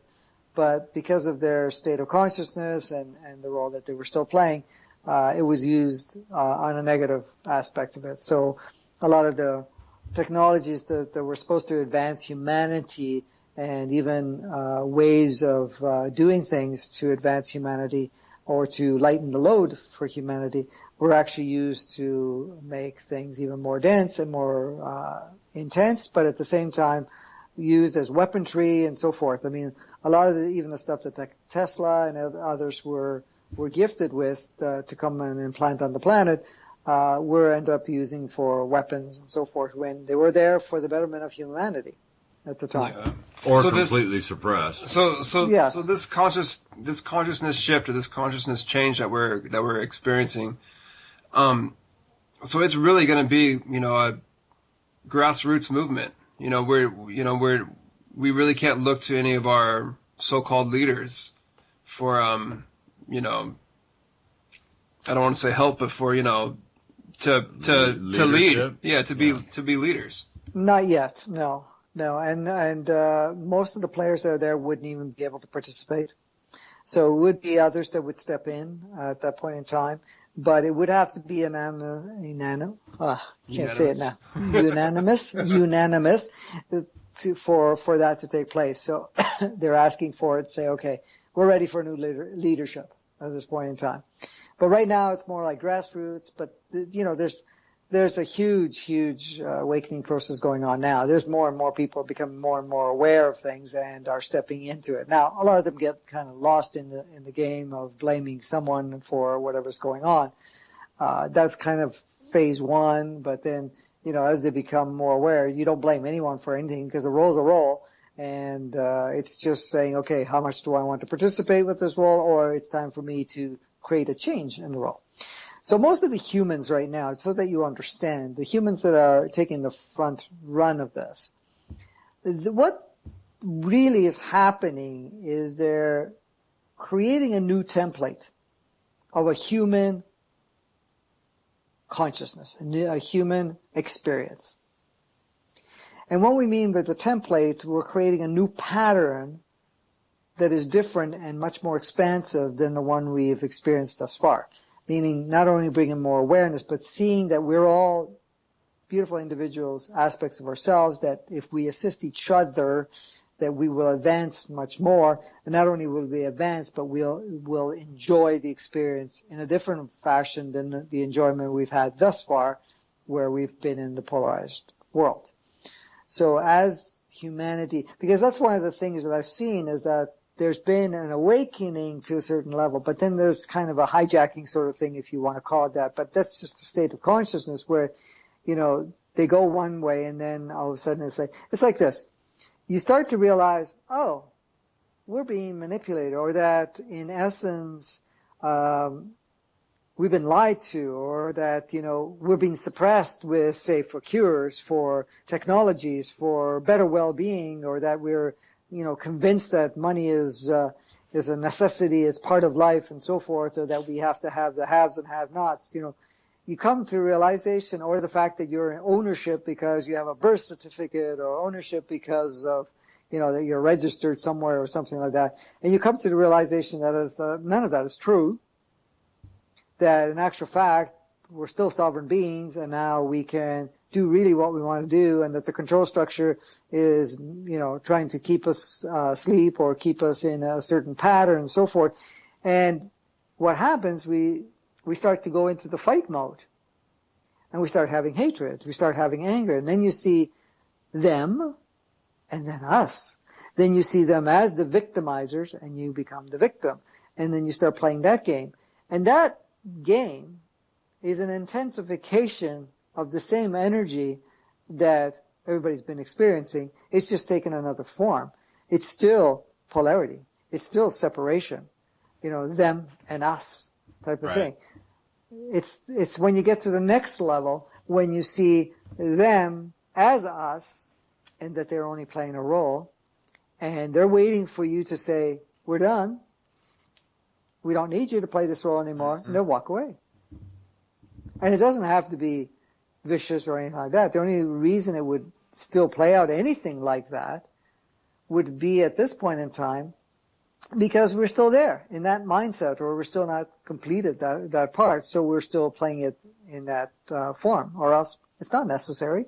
But because of their state of consciousness and the role that they were still playing, it was used on a negative aspect of it. So a lot of the technologies that were supposed to advance humanity, and even ways of doing things to advance humanity or to lighten the load for humanity, were actually used to make things even more dense and more intense, but at the same time used as weaponry and so forth. I mean, a lot of even the stuff that Tesla and others were gifted with to come and implant on the planet were ended up using for weapons and so forth, when they were there for the betterment of humanity at the time. Yeah. Or so completely suppressed. So this consciousness shift, or this consciousness change that we're experiencing, so it's really going to be a grassroots movement. We really can't look to any of our so-called leaders for I don't want to say help, but for to lead, to be leaders. Not yet, no, and most of the players that are there wouldn't even be able to participate. So it would be others that would step in at that point in time, but it would have to be unanimous for that to take place. So they're asking for it. Say, okay, we're ready for new leadership at this point in time. But right now it's more like grassroots. But there's a huge awakening process going on now. There's more and more people becoming more and more aware of things and are stepping into it. Now, a lot of them get kind of lost in the game of blaming someone for whatever's going on. That's kind of phase one. But then, as they become more aware, you don't blame anyone for anything, because a role's a role. And it's just saying, okay, how much do I want to participate with this role, or it's time for me to create a change in the role. So most of the humans right now, so that you understand, the humans that are taking the front run of this, what really is happening is they're creating a new template of a human consciousness, a human experience. And what we mean by the template, we're creating a new pattern that is different and much more expansive than the one we've experienced thus far. Meaning not only bringing more awareness, but seeing that we're all beautiful individuals, aspects of ourselves, that if we assist each other, that we will advance much more. And not only will we advance, but we'll enjoy the experience in a different fashion than the enjoyment we've had thus far, where we've been in the polarized world. So as humanity, because that's one of the things that I've seen, is that there's been an awakening to a certain level, but then there's kind of a hijacking sort of thing, if you want to call it that. But that's just a state of consciousness where, they go one way, and then all of a sudden it's like this. You start to realize, oh, we're being manipulated, or that in essence we've been lied to, or that, we're being suppressed with, say, for cures, for technologies, for better well-being, or that we're, convinced that money is a necessity, it's part of life and so forth, or that we have to have the haves and have-nots, you come to realization, or the fact that you're in ownership because you have a birth certificate, or ownership because of, that you're registered somewhere or something like that. And you come to the realization that none of that is true, that in actual fact, we're still sovereign beings, and now we can do really what we want to do, and that the control structure is, trying to keep us asleep or keep us in a certain pattern and so forth. And what happens, we start to go into the fight mode, and we start having hatred, we start having anger, and then you see them, and then us. Then you see them as the victimizers, and you become the victim. And then you start playing that game. And that game is an intensification of the same energy that everybody's been experiencing. It's just taken another form. It's still polarity. It's still separation. Them and us type of thing. It's when you get to the next level, when you see them as us, and that they're only playing a role, and they're waiting for you to say, we're done. We don't need you to play this role anymore. And they'll walk away. And it doesn't have to be vicious or anything like that. The only reason it would still play out anything like that would be at this point in time because we're still there in that mindset, or we're still not completed that part, so we're still playing it in that form, or else it's not necessary.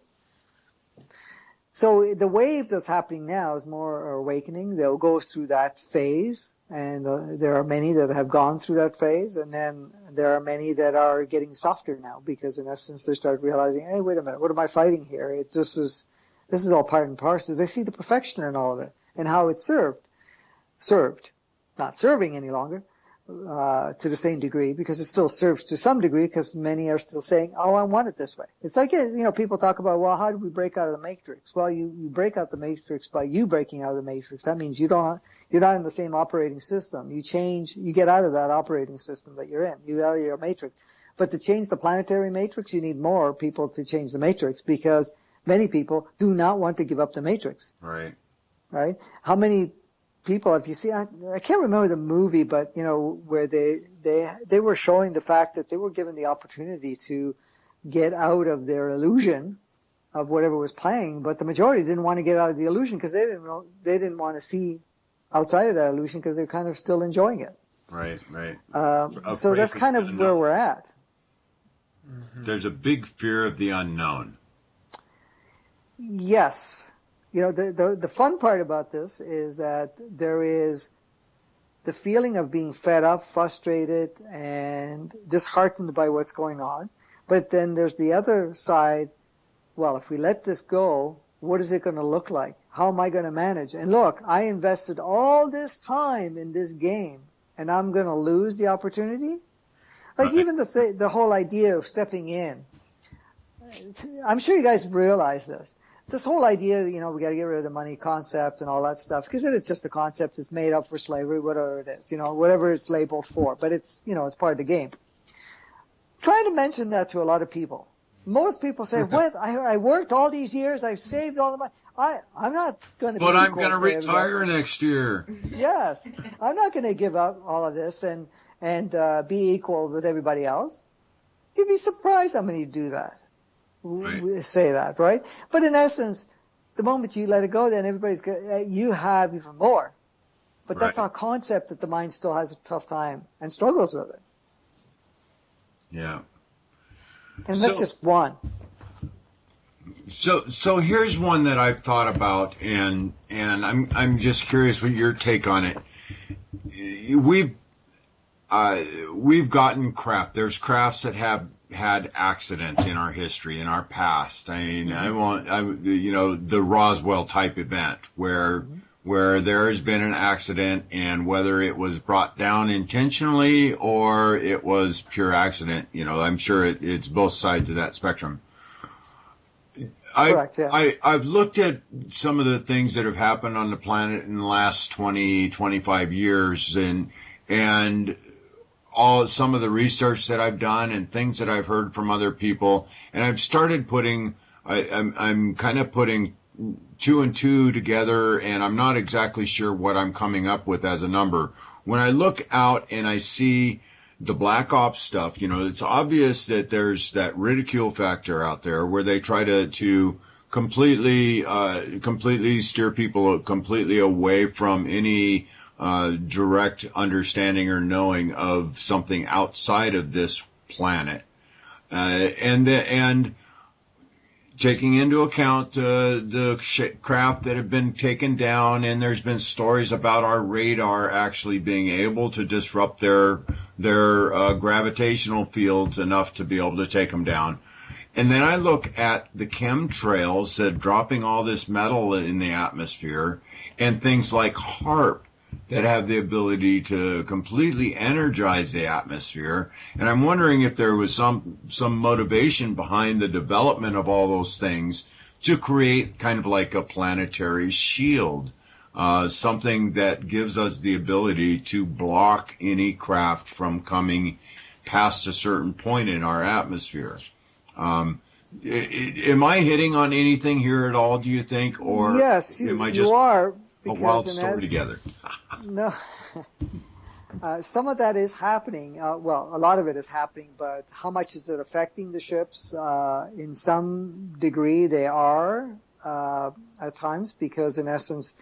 So the wave that's happening now is more awakening. They'll go through that phase, and there are many that have gone through that phase, and then there are many that are getting softer now, because in essence they start realizing, hey, wait a minute, what am I fighting here? This is all part and parcel. They see the perfection in all of it, and how it's served, not serving any longer, to the same degree, because it still serves to some degree, because many are still saying, oh, I want it this way. It's like, people talk about, well, how do we break out of the matrix? Well, you break out the matrix by you breaking out of the matrix. That means you're not in the same operating system. You get out of that operating system that you're in. You get out of your matrix. But to change the planetary matrix, you need more people to change the matrix, because many people do not want to give up the matrix. Right. How many people, if you see, I can't remember the movie, but where they were showing the fact that they were given the opportunity to get out of their illusion of whatever was playing, but the majority didn't want to get out of the illusion because they didn't want to see outside of that illusion, because they're kind of still enjoying it. Right. So that's kind of where we're at. There's a big fear of the unknown. Yes. The fun part about this is that there is the feeling of being fed up, frustrated, and disheartened by what's going on. But then there's the other side. Well, if we let this go, what is it going to look like? How am I going to manage? And look, I invested all this time in this game, and I'm going to lose the opportunity? Like even the whole idea of stepping in. I'm sure you guys realize this. This whole idea, we got to get rid of the money concept and all that stuff, because it's just a concept that's made up for slavery, whatever it is, whatever it's labeled for. But it's, it's part of the game. Trying to mention that to a lot of people. Most people say, what? I worked all these years, I've saved all the money. I'm not going to be But I'm going to retire next year. Yes. I'm not going to give up all of this and be equal with everybody else. You'd be surprised how many do that. Right. Say that, right? But in essence, the moment you let it go, then you have even more. But that's our concept that the mind still has a tough time and struggles with it. Yeah. And that's just one. So here's one that I've thought about, and I'm just curious what your take on it. We've gotten craft. There's crafts that have had accidents in our history, in our past. I mean, the Roswell type event where there has been an accident, and whether it was brought down intentionally or it was pure accident, I'm sure it's both sides of that spectrum. Correct, yeah. I've looked at some of the things that have happened on the planet in the last 20, 25 years, and some of the research that I've done and things that I've heard from other people, and I've started I'm kind of putting two and two together, and I'm not exactly sure what I'm coming up with as a number. When I look out and I see the black ops stuff, it's obvious that there's that ridicule factor out there where they try to completely steer people completely away from any direct understanding or knowing of something outside of this planet, and taking into account the craft that have been taken down, and there's been stories about our radar actually being able to disrupt their gravitational fields enough to be able to take them down. And then I look at the chemtrails that dropping all this metal in the atmosphere, and things like HARP that have the ability to completely energize the atmosphere. And I'm wondering if there was some motivation behind the development of all those things to create kind of like a planetary shield, something that gives us the ability to block any craft from coming past a certain point in our atmosphere. Am I hitting on anything here at all, do you think? Or yes, am I just you are. a wild story together? No. Some of that is happening. Well, a lot of it is happening, but how much is it affecting the ships? In some degree, they are at times, because in essence,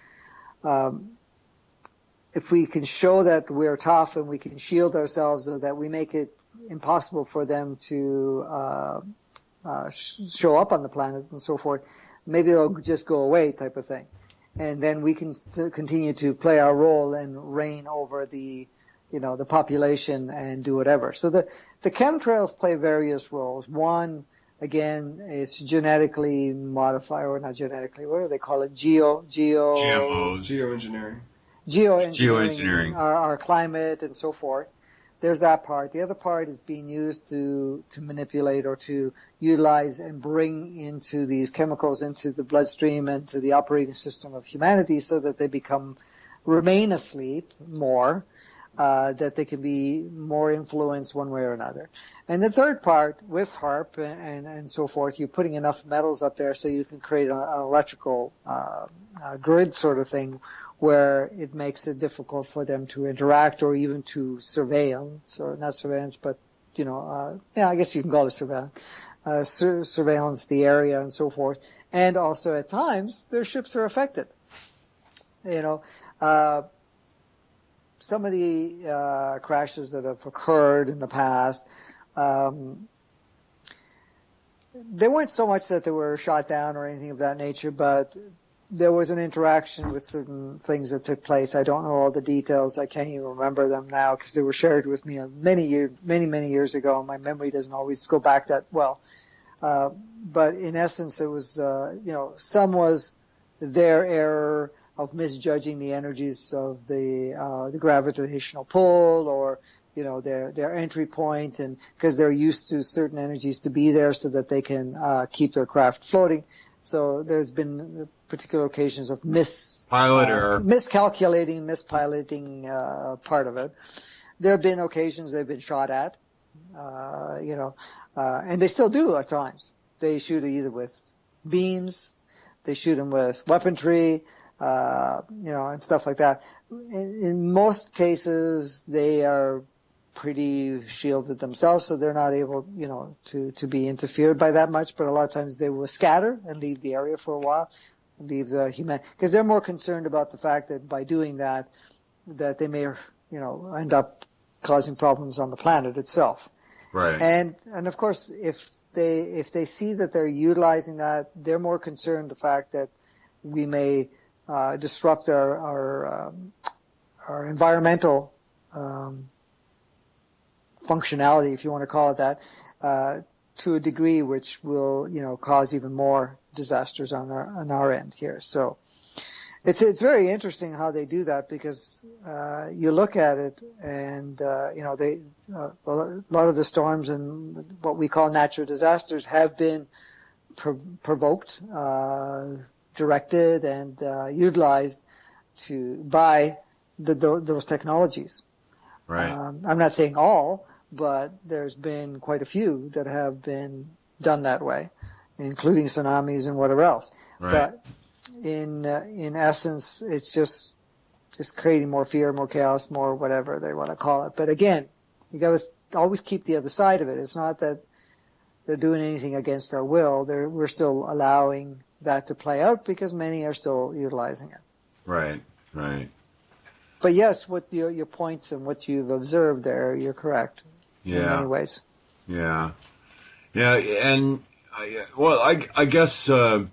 if we can show that we're tough and we can shield ourselves, or that we make it impossible for them to show up on the planet and so forth, maybe they'll just go away, type of thing. And then we can continue to play our role and reign over the population and do whatever. So the chemtrails play various roles. One, again, it's genetically modified, or not genetically, what do they call it? GMOs. Geoengineering our climate and so forth. There's that part. The other part is being used to manipulate or to utilize and bring into these chemicals into the bloodstream and to the operating system of humanity, so that they remain asleep more, that they can be more influenced one way or another. And the third part, with HARP and so forth, you're putting enough metals up there so you can create an electrical grid sort of thing, where it makes it difficult for them to interact or even to surveillance, or not surveillance, but, I guess you can call it surveillance, surveillance the area and so forth. And also at times, their ships are affected. Some of the crashes that have occurred in the past, they weren't so much that they were shot down or anything of that nature, but there was an interaction with certain things that took place. I don't know all the details. I can't even remember them now, because they were shared with me many years ago, and my memory doesn't always go back that well. But in essence, it was, some was their error of misjudging the energies of the gravitational pull, or their entry point, and because they're used to certain energies to be there so that they can keep their craft floating. So there's been particular occasions of mispiloting part of it. There have been occasions they've been shot at, and they still do at times. They shoot either with beams, they shoot them with weaponry, and stuff like that. In most cases, they are pretty shielded themselves, so they're not able, to be interfered by that much. But a lot of times they will scatter and leave the area for a while, leave the because they're more concerned about the fact that by doing that they may, end up causing problems on the planet itself. Right. And of course, if they see that they're utilizing that, they're more concerned the fact that we may disrupt our environmental functionality, if you want to call it that, to a degree which will, cause even more disasters on our end here. So it's very interesting how they do that, because you look at it and a lot of the storms and what we call natural disasters have been provoked, directed, and utilized by those technologies. Right. I'm not saying all, but there's been quite a few that have been done that way, including tsunamis and whatever else. Right. But in essence, it's just creating more fear, more chaos, more whatever they want to call it. But again, you got to always keep the other side of it. It's not that they're doing anything against our will. We're still allowing that to play out because many are still utilizing it. Right. Right. But yes, what your points and what you've observed there, you're correct in many ways. Yeah. Yeah. And I guess I'm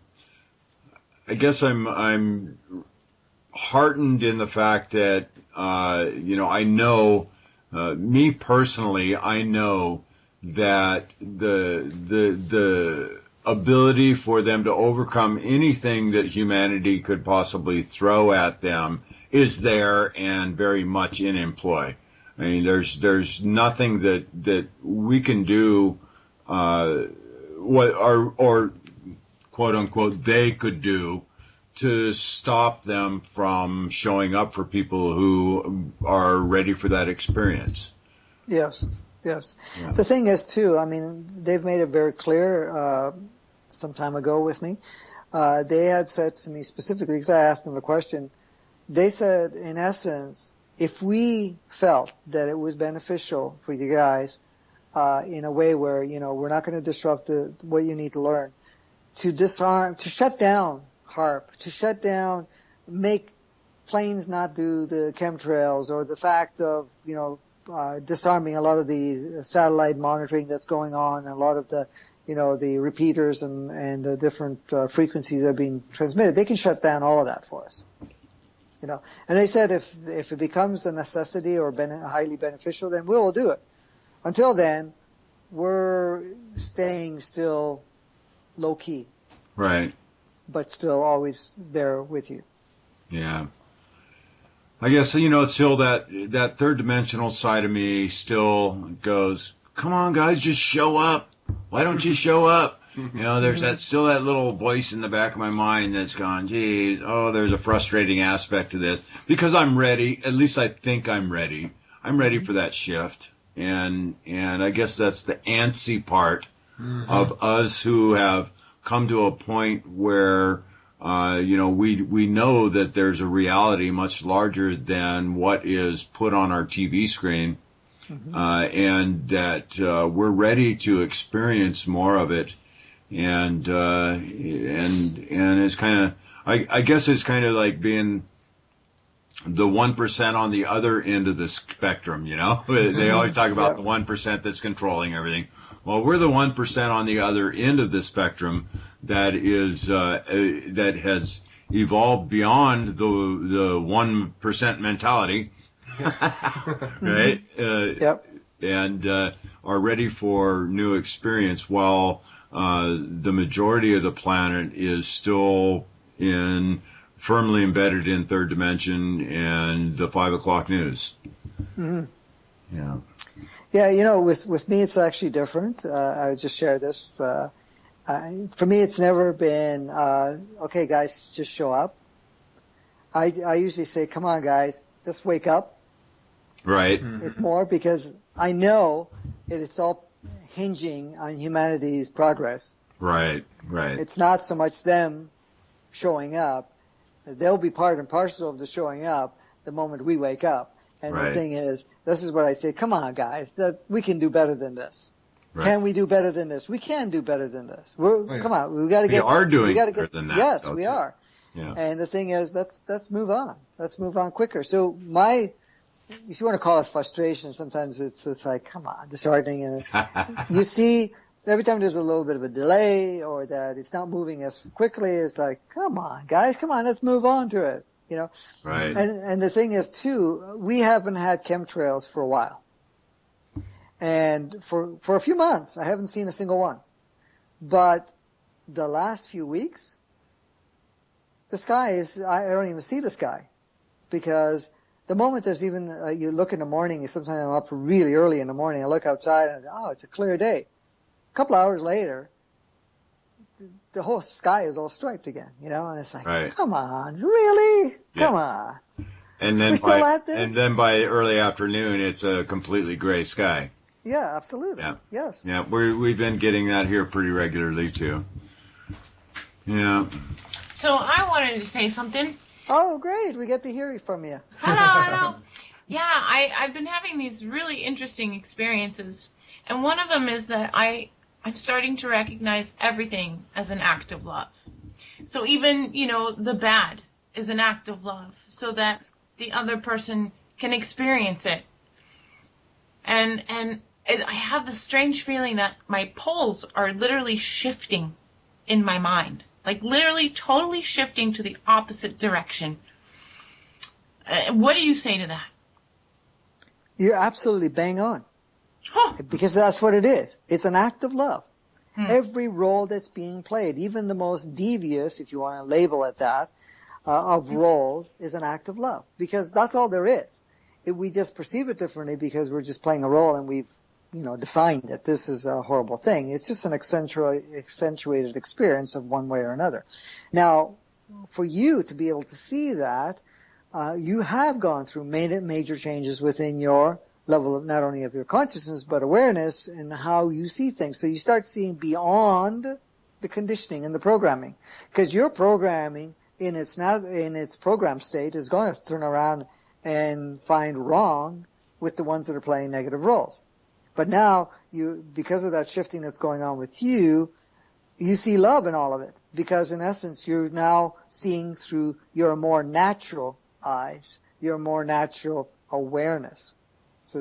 heartened in the fact that I know me personally, I know that the ability for them to overcome anything that humanity could possibly throw at them is there and very much in employ. I mean, there's nothing that we can do, or quote unquote they could do to stop them from showing up for people who are ready for that experience. Yes. Yeah. The thing is, too, I mean, they've made it very clear some time ago with me. They had said to me specifically, because I asked them the question, they said, in essence, if we felt that it was beneficial for you guys in a way where, we're not going to disrupt what you need to learn, to disarm, to shut down HARP, to shut down, make planes not do the chemtrails, or the fact of, disarming a lot of the satellite monitoring that's going on, and a lot of the, the repeaters and the different frequencies that are being transmitted. They can shut down all of that for us. And they said if it becomes a necessity or highly beneficial, then we'll do it. Until then, we're staying still low key. Right. But still always there with you. Yeah. I guess, it's still that third dimensional side of me still goes, come on, guys, just show up. Why don't you show up? There's still that little voice in the back of my mind that's gone, geez, there's a frustrating aspect to this. Because I'm ready, at least I think I'm ready. I'm ready for that shift. And I guess that's the antsy part of us who have come to a point where we know that there's a reality much larger than what is put on our TV screen, and that we're ready to experience more of it, and it's kind of, I guess it's kind of like being the 1% on the other end of the spectrum. They always talk about the 1% that's controlling everything. Well, we're the 1% on the other end of the spectrum that is that has evolved beyond the 1% mentality, right? And are ready for new experience, while the majority of the planet is still firmly embedded in third dimension and the 5 o'clock news. Yeah. Yeah, with me, it's actually different. I would just share this. For me, it's never been, okay, guys, just show up. I usually say, come on, guys, just wake up. Right. It's more because I know it's all hinging on humanity's progress. Right. It's not so much them showing up. They'll be part and parcel of the showing up the moment we wake up. And the thing is, this is what I say, come on, guys, that we can do better than this. Right. Can we do better than this? We can do better than this. Come on, we got to get. We are doing better than that. Yes, we are. Yeah. And the thing is, let's move on. Let's move on quicker. So if you want to call it frustration, sometimes it's like, come on, disheartening. And you see, every time there's a little bit of a delay or that it's not moving as quickly, it's like, come on, guys, come on, let's move on to it. Right. And the thing is too, we haven't had chemtrails for a while. And for a few months, I haven't seen a single one. But the last few weeks, the sky I don't even see the sky. Because the moment there's even, you look in the morning, sometimes I'm up really early in the morning, I look outside and, it's a clear day. A couple hours later, the whole sky is all striped again, and it's like, Right. come on, really? Yeah. Come on. And then We're still at this? and then by early afternoon, it's a completely gray sky. Yeah, absolutely. Yeah. Yes. Yeah, we've been getting that here pretty regularly too. Yeah. So I wanted to say something. Oh, great. We get to hear from you. Hello. Yeah, I've been having these really interesting experiences. And one of them is that I'm starting to recognize everything as an act of love. So even, the bad is an act of love so that the other person can experience it. And I have this strange feeling that my poles are literally shifting in my mind. Like literally totally shifting to the opposite direction. What do you say to that? You're absolutely bang on. Huh. Because that's what it is. It's an act of love. Every role that's being played, even the most devious, if you want to label it that, of roles is an act of love. Because that's all there is. We just perceive it differently because we're just playing a role and we've, defined that this is a horrible thing. It's just an accentuated experience of one way or another. Now, for you to be able to see that, you have gone through major changes within your level of not only of your consciousness but awareness and how you see things. So you start seeing beyond the conditioning and the programming, because your programming in its program state is going to turn around and find wrong with the ones that are playing negative roles. But now because of that shifting that's going on with you see love in all of it, because in essence you're now seeing through your more natural eyes, your more natural awareness. So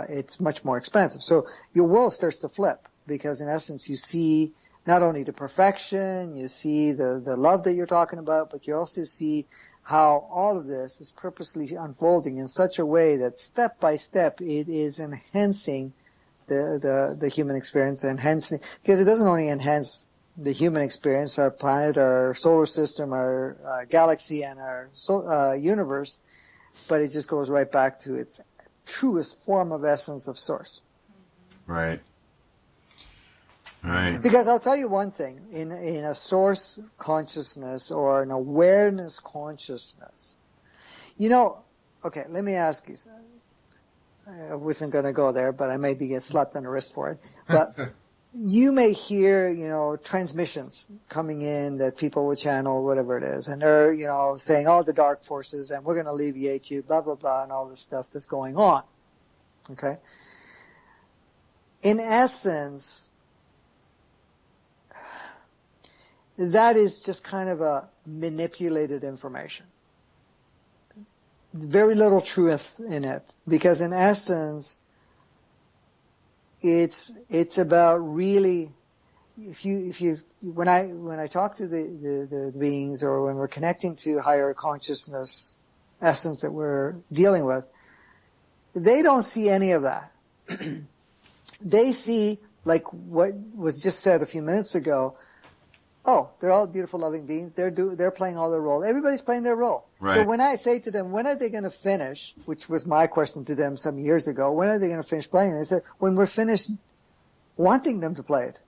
it's much more expansive. So your world starts to flip, because in essence you see not only the perfection, you see the love that you're talking about, but you also see how all of this is purposely unfolding in such a way that step by step it is enhancing the human experience, because it doesn't only enhance the human experience, our planet, our solar system, our galaxy, and our universe, but it just goes right back to its truest form of essence of source. Right. Right. Because I'll tell you one thing, in a source consciousness or an awareness consciousness, okay, let me ask you. I wasn't going to go there, but I maybe get slapped on the wrist for it. But you may hear, transmissions coming in that people will channel, whatever it is, and they're, saying all the dark forces, and we're going to alleviate you, blah, blah, blah, and all this stuff that's going on. Okay? In essence, that is just kind of a manipulated information. Very little truth in it, because in essence, it's about really, when I talk to the beings, or when we're connecting to higher consciousness essence that we're dealing with, they don't see any of that. They see, like what was just said a few minutes ago, oh, they're all beautiful, loving beings. They're playing all their role. Everybody's playing their role. Right. So when I say to them, when are they going to finish, which was my question to them some years ago, when are they going to finish playing? And I said, when we're finished wanting them to play it,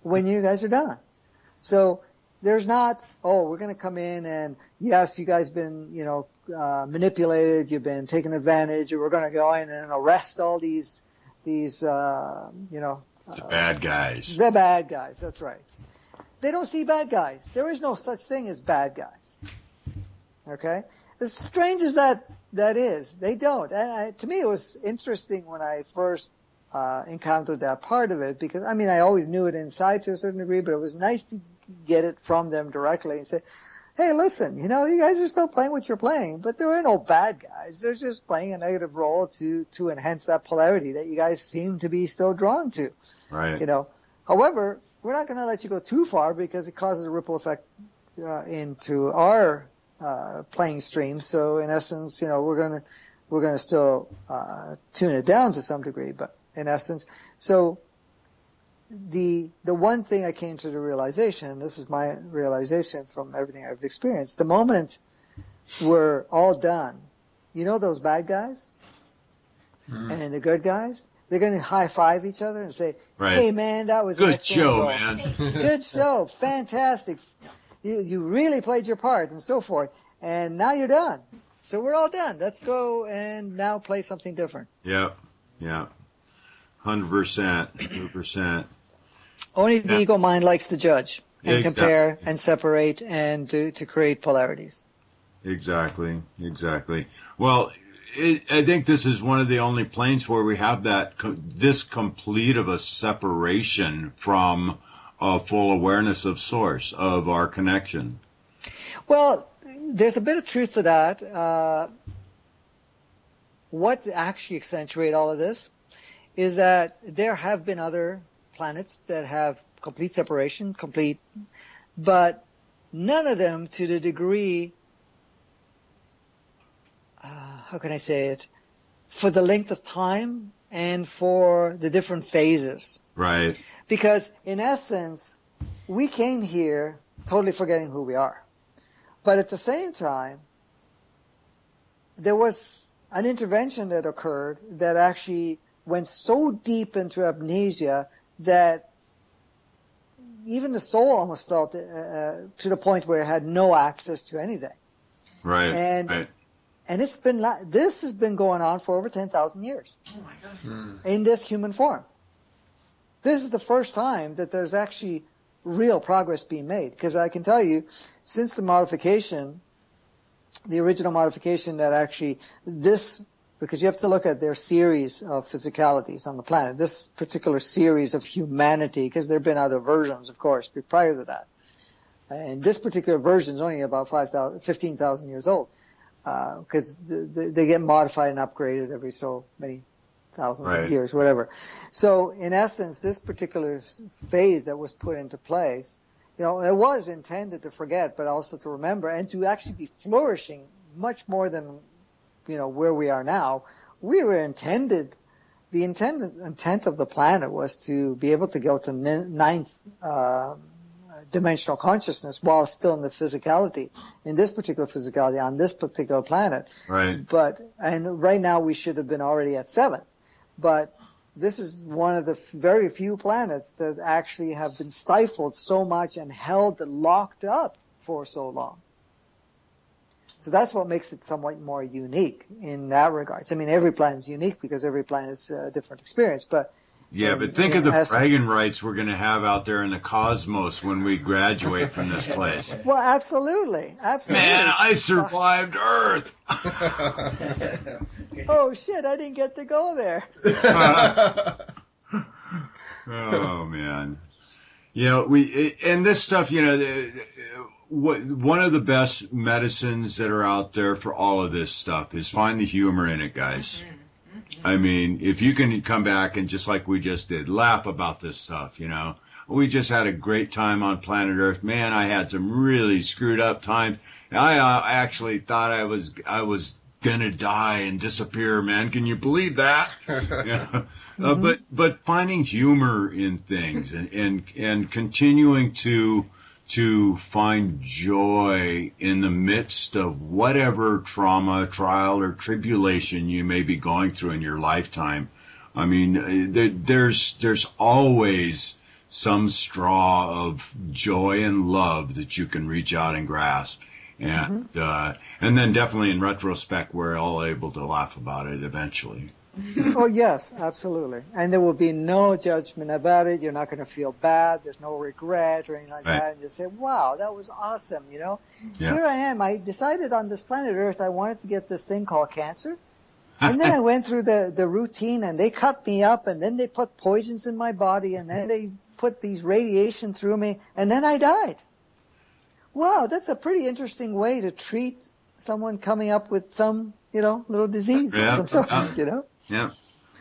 when you guys are done. So there's not, oh, we're going to come in and, yes, you guys been, manipulated, you've been taken advantage, and we're going to go in and arrest all these the bad guys. The bad guys, that's right. They don't see bad guys. There is no such thing as bad guys. Okay? As strange as that is, they don't. And to me, it was interesting when I first encountered that part of it, because, I always knew it inside to a certain degree, but it was nice to get it from them directly and say, hey, listen, you guys are still playing what you're playing, but there are no bad guys. They're just playing a negative role to enhance that polarity that you guys seem to be still drawn to. Right. However, we're not going to let you go too far, because it causes a ripple into our playing stream. So in essence, we're going to still tune it down to some degree, but in essence, so the one thing I came to the realization, and this is my realization from everything I've experienced, the moment we're all done, those bad guys and the good guys, they're going to high five each other and say, Right. "Hey, man, that was an Good excellent show, goal. man. Good show, fantastic. You really played your part," and so forth. And now you're done. So we're all done. Let's go and now play something different. Yep. Yeah. 100%. 100%. Only the ego mind likes to judge and Exactly. compare and separate and to create polarities. Exactly. Well, I think this is one of the only planes where we have this complete of a separation from a full awareness of source, of our connection. Well, there's a bit of truth to that. What actually accentuate all of this is that there have been other planets that have complete separation, but none of them to the degree, how can I say it, for the length of time and for the different phases. Right. Because in essence, we came here totally forgetting who we are. But at the same time, there was an intervention that occurred that actually went so deep into amnesia that even the soul almost felt to the point where it had no access to anything. Right. And this has been going on for over 10,000 years. Oh my gosh. In this human form. This is the first time that there's actually real progress being made. Because I can tell you, since the modification, the original modification that actually because you have to look at their series of physicalities on the planet, this particular series of humanity, because there have been other versions, of course, prior to that. And this particular version is only about 15,000 years old, because they get modified and upgraded every so many thousands of years, whatever. So in essence, this particular phase that was put into place, it was intended to forget, but also to remember and to actually be flourishing much more than, where we are now. The intent of the planet was to be able to go to ninth dimensional consciousness while still in the physicality, in this particular physicality, on this particular planet. Right. And right now we should have been already at 7. But this is one of the very few planets that actually have been stifled so much and locked up for so long. So that's what makes it somewhat more unique in that regards. I mean, every planet is unique because every planet is a different experience. But but think of the bragging rights we're going to have out there in the cosmos when we graduate from this place. Well, absolutely. Man, I survived Earth. Oh shit! I didn't get to go there. Oh man, and this stuff, one of the best medicines that are out there for all of this stuff is find the humor in it, guys. I mean, if you can come back and just like we just did, laugh about this stuff, We just had a great time on planet Earth. Man, I had some really screwed up times. I actually thought I was gonna die and disappear, man. Can you believe that? But finding humor in things and continuing to find joy in the midst of whatever trauma, trial, or tribulation you may be going through in your lifetime. I mean, there's always some straw of joy and love that you can reach out and grasp. And then definitely in retrospect, we're all able to laugh about it eventually. Oh, yes, absolutely. And there will be no judgment about it. You're not going to feel bad. There's no regret or anything like that. And you say, wow, that was awesome, Yeah. Here I am. I decided on this planet Earth I wanted to get this thing called cancer. And then I went through the routine, and they cut me up, and then they put poisons in my body, and then they put these radiation through me, and then I died. Wow, that's a pretty interesting way to treat someone coming up with some, little disease of some sort, Yeah.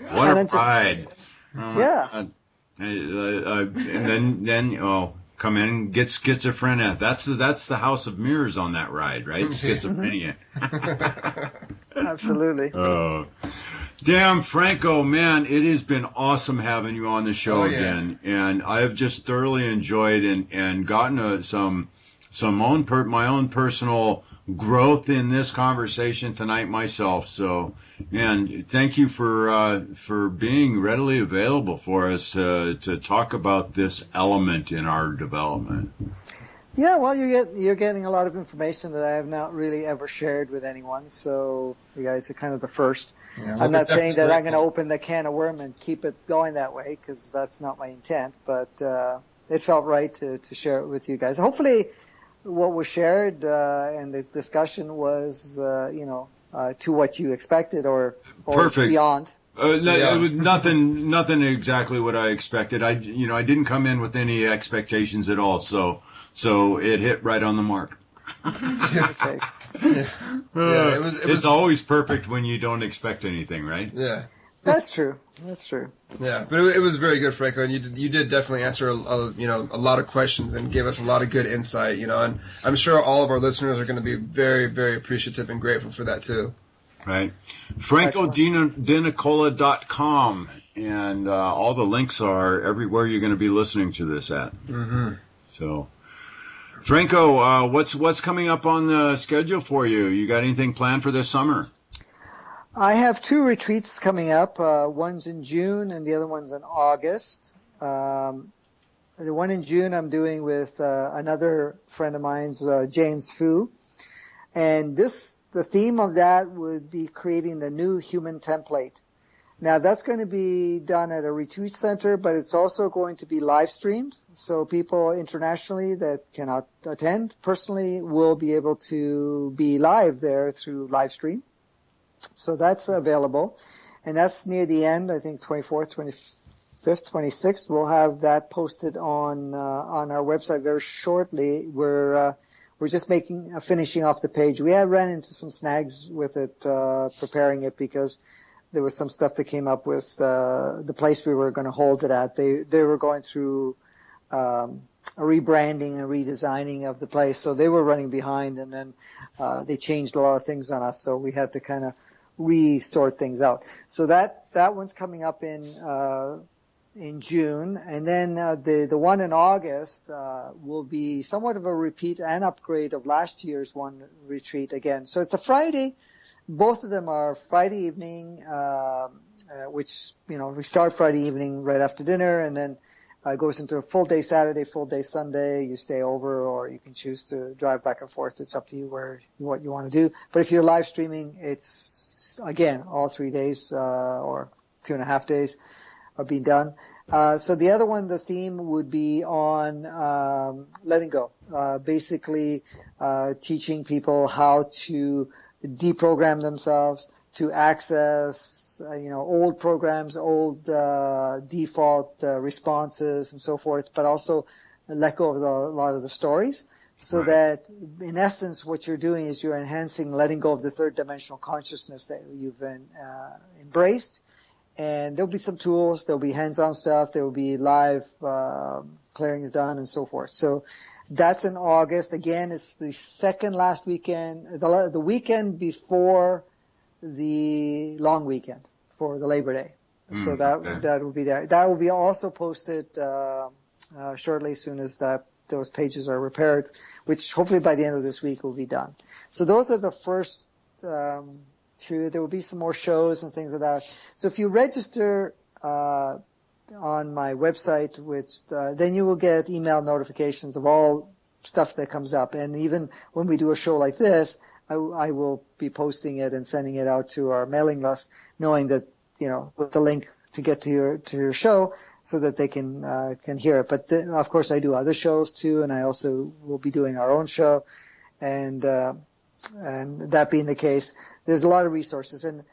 What a pride. Yeah. And then come in and get schizophrenia. That's the house of mirrors on that ride, right? Schizophrenia. Absolutely. Damn, Franco, man, it has been awesome having you on the show again. And I have just thoroughly enjoyed and gotten some my own personal growth in this conversation tonight myself. So, and thank you for being readily available for us to talk about this element in our development. Yeah, well, you're getting a lot of information that I have not really ever shared with anyone. So you guys are kind of the first. Yeah, I'm not saying that I'm going to grateful. open the can of worm and keep it going that way, because that's not my intent. But it felt right to share it with you guys. Hopefully, what was shared and the discussion was, to what you expected or Perfect. beyond. It was nothing exactly what I expected. I didn't come in with any expectations at all. So it hit right on the mark. Okay. It's always perfect when you don't expect anything, right? Yeah. That's true. Yeah, but it was very good, Franco, and you did definitely answer a lot of questions and give us a lot of good insight, and I'm sure all of our listeners are going to be very, very appreciative and grateful for that too. Right. FrancoDeNicola.com, and all the links are everywhere you're going to be listening to this at. Mm-hmm. So, Franco, what's coming up on the schedule for you? You got anything planned for this summer? I have 2 retreats coming up. One's in June and the other one's in August. The one in June I'm doing with another friend of mine's, James Fu. And the theme of that would be creating the new human template. Now, that's going to be done at a retreat center, but it's also going to be live streamed. So people internationally that cannot attend personally will be able to be live there through live stream. So that's available. And that's near the end, I think 24th, 25th, 26th. We'll have that posted on our website very shortly. We're just finishing off the page. We have ran into some snags with it, preparing it, because there was some stuff that came up with the place we were going to hold it at. They were going through a rebranding and redesigning of the place, so they were running behind, and then they changed a lot of things on us, so we had to kind of re-sort things out. So that one's coming up in June, and then the one in August will be somewhat of a repeat and upgrade of last year's one retreat again. So it's a Friday. Both of them are Friday evening, which, we start Friday evening right after dinner, and then it goes into a full day Saturday, full day Sunday. You stay over, or you can choose to drive back and forth. It's up to you what you want to do. But if you're live streaming, it's, again, all 3 days or 2.5 days are being done. So the other one, the theme would be on letting go, basically teaching people how to deprogram themselves, to access, old programs, old default responses and so forth, but also let go of a lot of the stories, so Right. that in essence what you're doing is you're enhancing letting go of the third dimensional consciousness that you've embraced. And there'll be some tools, there'll be hands-on stuff, there will be live clearings done and so forth. So that's in August. Again, it's the second last weekend, the weekend before the long weekend for the Labor Day. So that will be there. That will be also posted shortly, as soon as those pages are repaired, which hopefully by the end of this week will be done. So those are the first 2. There will be some more shows and things like that. So if you register on my website, which then you will get email notifications of all stuff that comes up. And even when we do a show like this, I will be posting it and sending it out to our mailing list, knowing that, with the link to get to your show, so that they can hear it. But of course, I do other shows too, and I also will be doing our own show. And that being the case, there's a lot of resources, and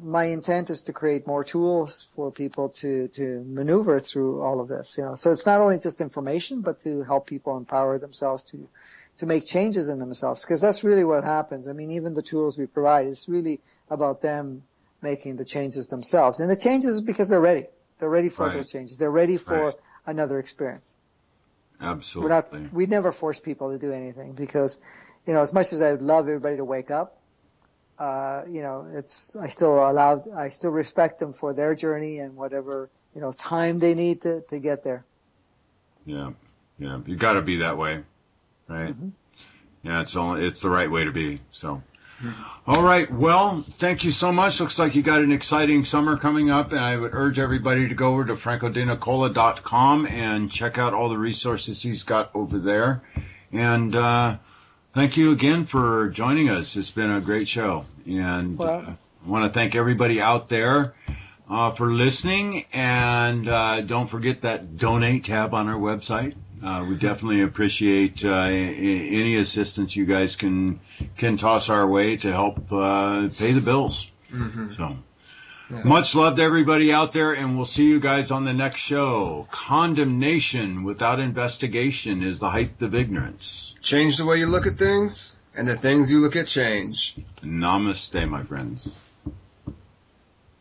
my intent is to create more tools for people to maneuver through all of this. So it's not only just information, but to help people empower themselves to make changes in themselves, because that's really what happens. I mean, even the tools we provide, it's really about them making the changes themselves, and the changes because they're ready. They're ready for those changes. They're ready for another experience. Absolutely. We never force people to do anything, because, as much as I would love everybody to wake up, I still respect them for their journey and whatever, time they need to get there. Yeah. You got to be that way. right? Yeah, it's the right way to be. So, all right. Well, thank you so much. Looks like you got an exciting summer coming up, and I would urge everybody to go over to francodenicola.com and check out all the resources he's got over there. And thank you again for joining us. It's been a great show, and I want to thank everybody out there for listening. And don't forget that donate tab on our website. We definitely appreciate any assistance you guys can toss our way to help pay the bills. So, much love to everybody out there, and we'll see you guys on the next show. Condemnation without investigation is the height of ignorance. Change the way you look at things, and the things you look at change. Namaste, my friends.